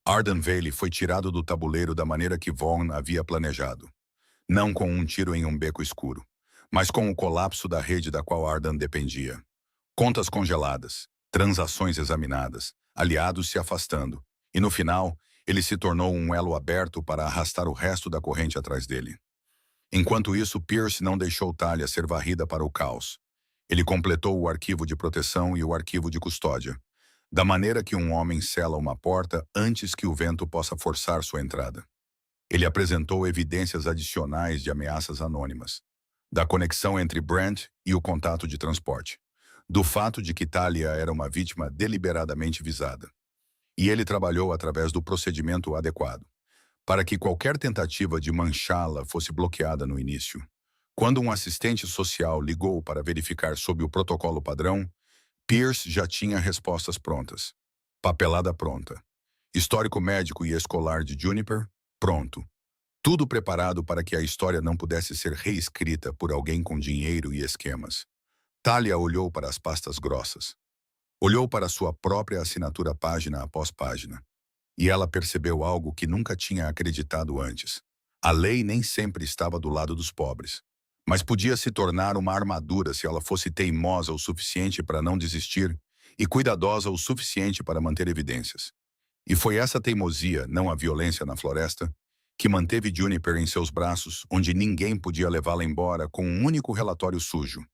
Arden Valley foi tirado do tabuleiro da maneira que Vaughan havia planejado. Não com um tiro em um beco escuro, mas com o colapso da rede da qual Arden dependia. Contas congeladas, transações examinadas, aliados se afastando, e no final, ele se tornou um elo aberto para arrastar o resto da corrente atrás dele. Enquanto isso, Pierce não deixou Talia ser varrida para o caos. Ele completou o arquivo de proteção e o arquivo de custódia, da maneira que um homem sela uma porta antes que o vento possa forçar sua entrada. Ele apresentou evidências adicionais de ameaças anônimas, da conexão entre Brent e o contato de transporte, do fato de que Talia era uma vítima deliberadamente visada. E ele trabalhou através do procedimento adequado, para que qualquer tentativa de manchá-la fosse bloqueada no início. Quando um assistente social ligou para verificar sob o protocolo padrão, Pierce já tinha respostas prontas. Papelada pronta. Histórico médico e escolar de Juniper, pronto. Tudo preparado para que a história não pudesse ser reescrita por alguém com dinheiro e esquemas. Talia olhou para as pastas grossas. Olhou para sua própria assinatura página após página. E ela percebeu algo que nunca tinha acreditado antes. A lei nem sempre estava do lado dos pobres, mas podia se tornar uma armadura se ela fosse teimosa o suficiente para não desistir e cuidadosa o suficiente para manter evidências. E foi essa teimosia, não a violência na floresta, que manteve Juniper em seus braços, onde ninguém podia levá-la embora com um único relatório sujo.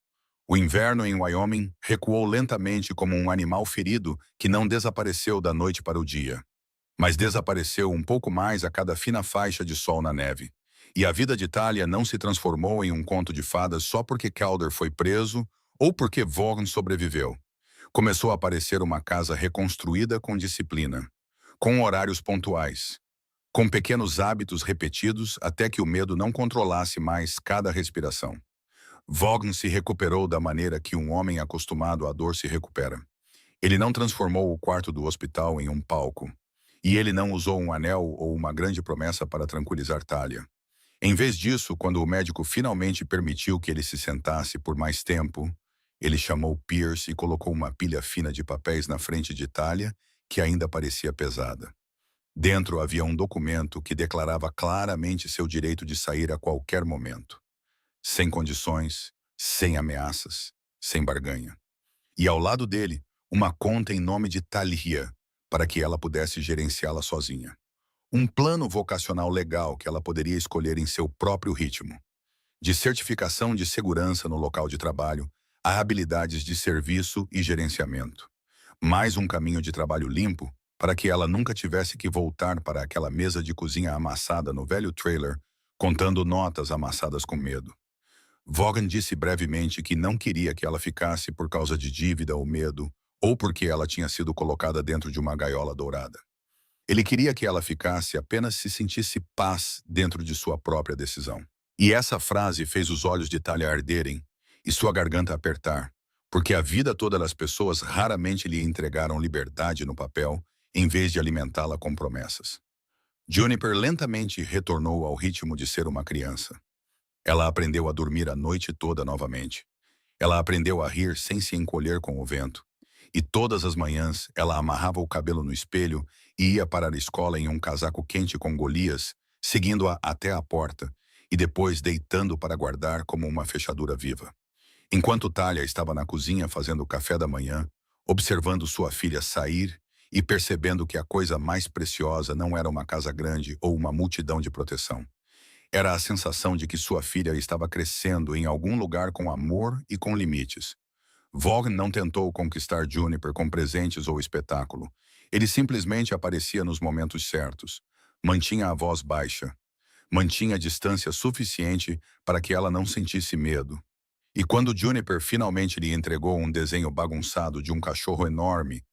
O inverno em Wyoming recuou lentamente como um animal ferido que não desapareceu da noite para o dia, mas desapareceu um pouco mais a cada fina faixa de sol na neve. E a vida de Talia não se transformou em um conto de fadas só porque Calder foi preso ou porque Vaughn sobreviveu. Começou a parecer uma casa reconstruída com disciplina, com horários pontuais, com pequenos hábitos repetidos até que o medo não controlasse mais cada respiração. Vaughn se recuperou da maneira que um homem acostumado à dor se recupera. Ele não transformou o quarto do hospital em um palco. E ele não usou um anel ou uma grande promessa para tranquilizar Talia. Em vez disso, quando o médico finalmente permitiu que ele se sentasse por mais tempo, ele chamou Pierce e colocou uma pilha fina de papéis na frente de Talia, que ainda parecia pesada. Dentro havia um documento que declarava claramente seu direito de sair a qualquer momento. Sem condições, sem ameaças, sem barganha. E ao lado dele, uma conta em nome de Talia, para que ela pudesse gerenciá-la sozinha. Um plano vocacional legal que ela poderia escolher em seu próprio ritmo. De certificação de segurança no local de trabalho, a habilidades de serviço e gerenciamento. Mais um caminho de trabalho limpo para que ela nunca tivesse que voltar para aquela mesa de cozinha amassada no velho trailer, contando notas amassadas com medo. Vaughn disse brevemente que não queria que ela ficasse por causa de dívida ou medo, ou porque ela tinha sido colocada dentro de uma gaiola dourada. Ele queria que ela ficasse apenas se sentisse paz dentro de sua própria decisão. E essa frase fez os olhos de Talia arderem e sua garganta apertar, porque a vida toda das pessoas raramente lhe entregaram liberdade no papel, em vez de alimentá-la com promessas. Juniper lentamente retornou ao ritmo de ser uma criança. Ela aprendeu a dormir a noite toda novamente. Ela aprendeu a rir sem se encolher com o vento. E todas as manhãs ela amarrava o cabelo no espelho e ia para a escola em um casaco quente com Golias, seguindo-a até a porta e depois deitando para guardar como uma fechadura viva. Enquanto Talia estava na cozinha fazendo o café da manhã, observando sua filha sair e percebendo que a coisa mais preciosa não era uma casa grande ou uma multidão de proteção. Era a sensação de que sua filha estava crescendo em algum lugar com amor e com limites. Vaughn não tentou conquistar Juniper com presentes ou espetáculo. Ele simplesmente aparecia nos momentos certos. Mantinha a voz baixa. Mantinha a distância suficiente para que ela não sentisse medo. E quando Juniper finalmente lhe entregou um desenho bagunçado de um cachorro enorme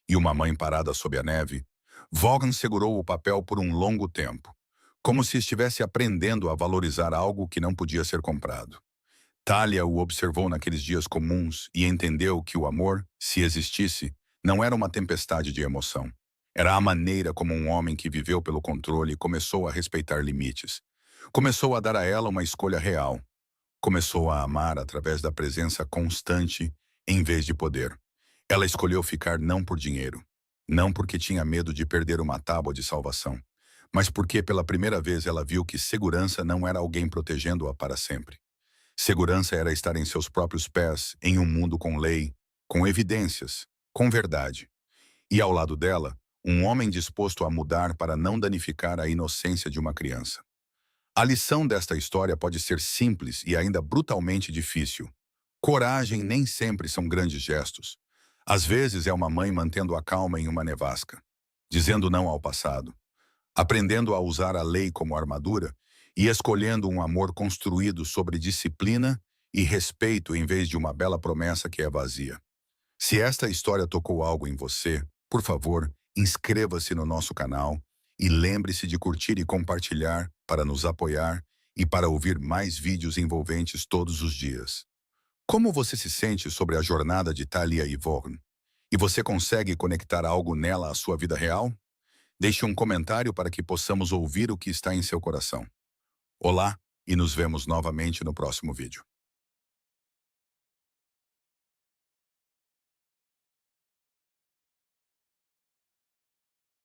e uma mãe parada sob a neve, Vaughn segurou o papel por um longo tempo, como se estivesse aprendendo a valorizar algo que não podia ser comprado. Talia o observou naqueles dias comuns e entendeu que o amor, se existisse, não era uma tempestade de emoção. Era a maneira como um homem que viveu pelo controle começou a respeitar limites. Começou a dar a ela uma escolha real. Começou a amar através da presença constante em vez de poder. Ela escolheu ficar não por dinheiro, não porque tinha medo de perder uma tábua de salvação, mas porque pela primeira vez ela viu que segurança não era alguém protegendo-a para sempre. Segurança era estar em seus próprios pés, em um mundo com lei, com evidências, com verdade. E ao lado dela, um homem disposto a mudar para não danificar a inocência de uma criança. A lição desta história pode ser simples e ainda brutalmente difícil. Coragem nem sempre são grandes gestos. Às vezes é uma mãe mantendo a calma em uma nevasca, dizendo não ao passado, aprendendo a usar a lei como armadura e escolhendo um amor construído sobre disciplina e respeito em vez de uma bela promessa que é vazia. Se esta história tocou algo em você, por favor, inscreva-se no nosso canal e lembre-se de curtir e compartilhar para nos apoiar e para ouvir mais vídeos envolventes todos os dias. Como você se sente sobre a jornada de Talia e Vaughn? E você consegue conectar algo nela à sua vida real? Deixe um comentário para que possamos ouvir o que está em seu coração. Olá, e nos vemos novamente no próximo vídeo.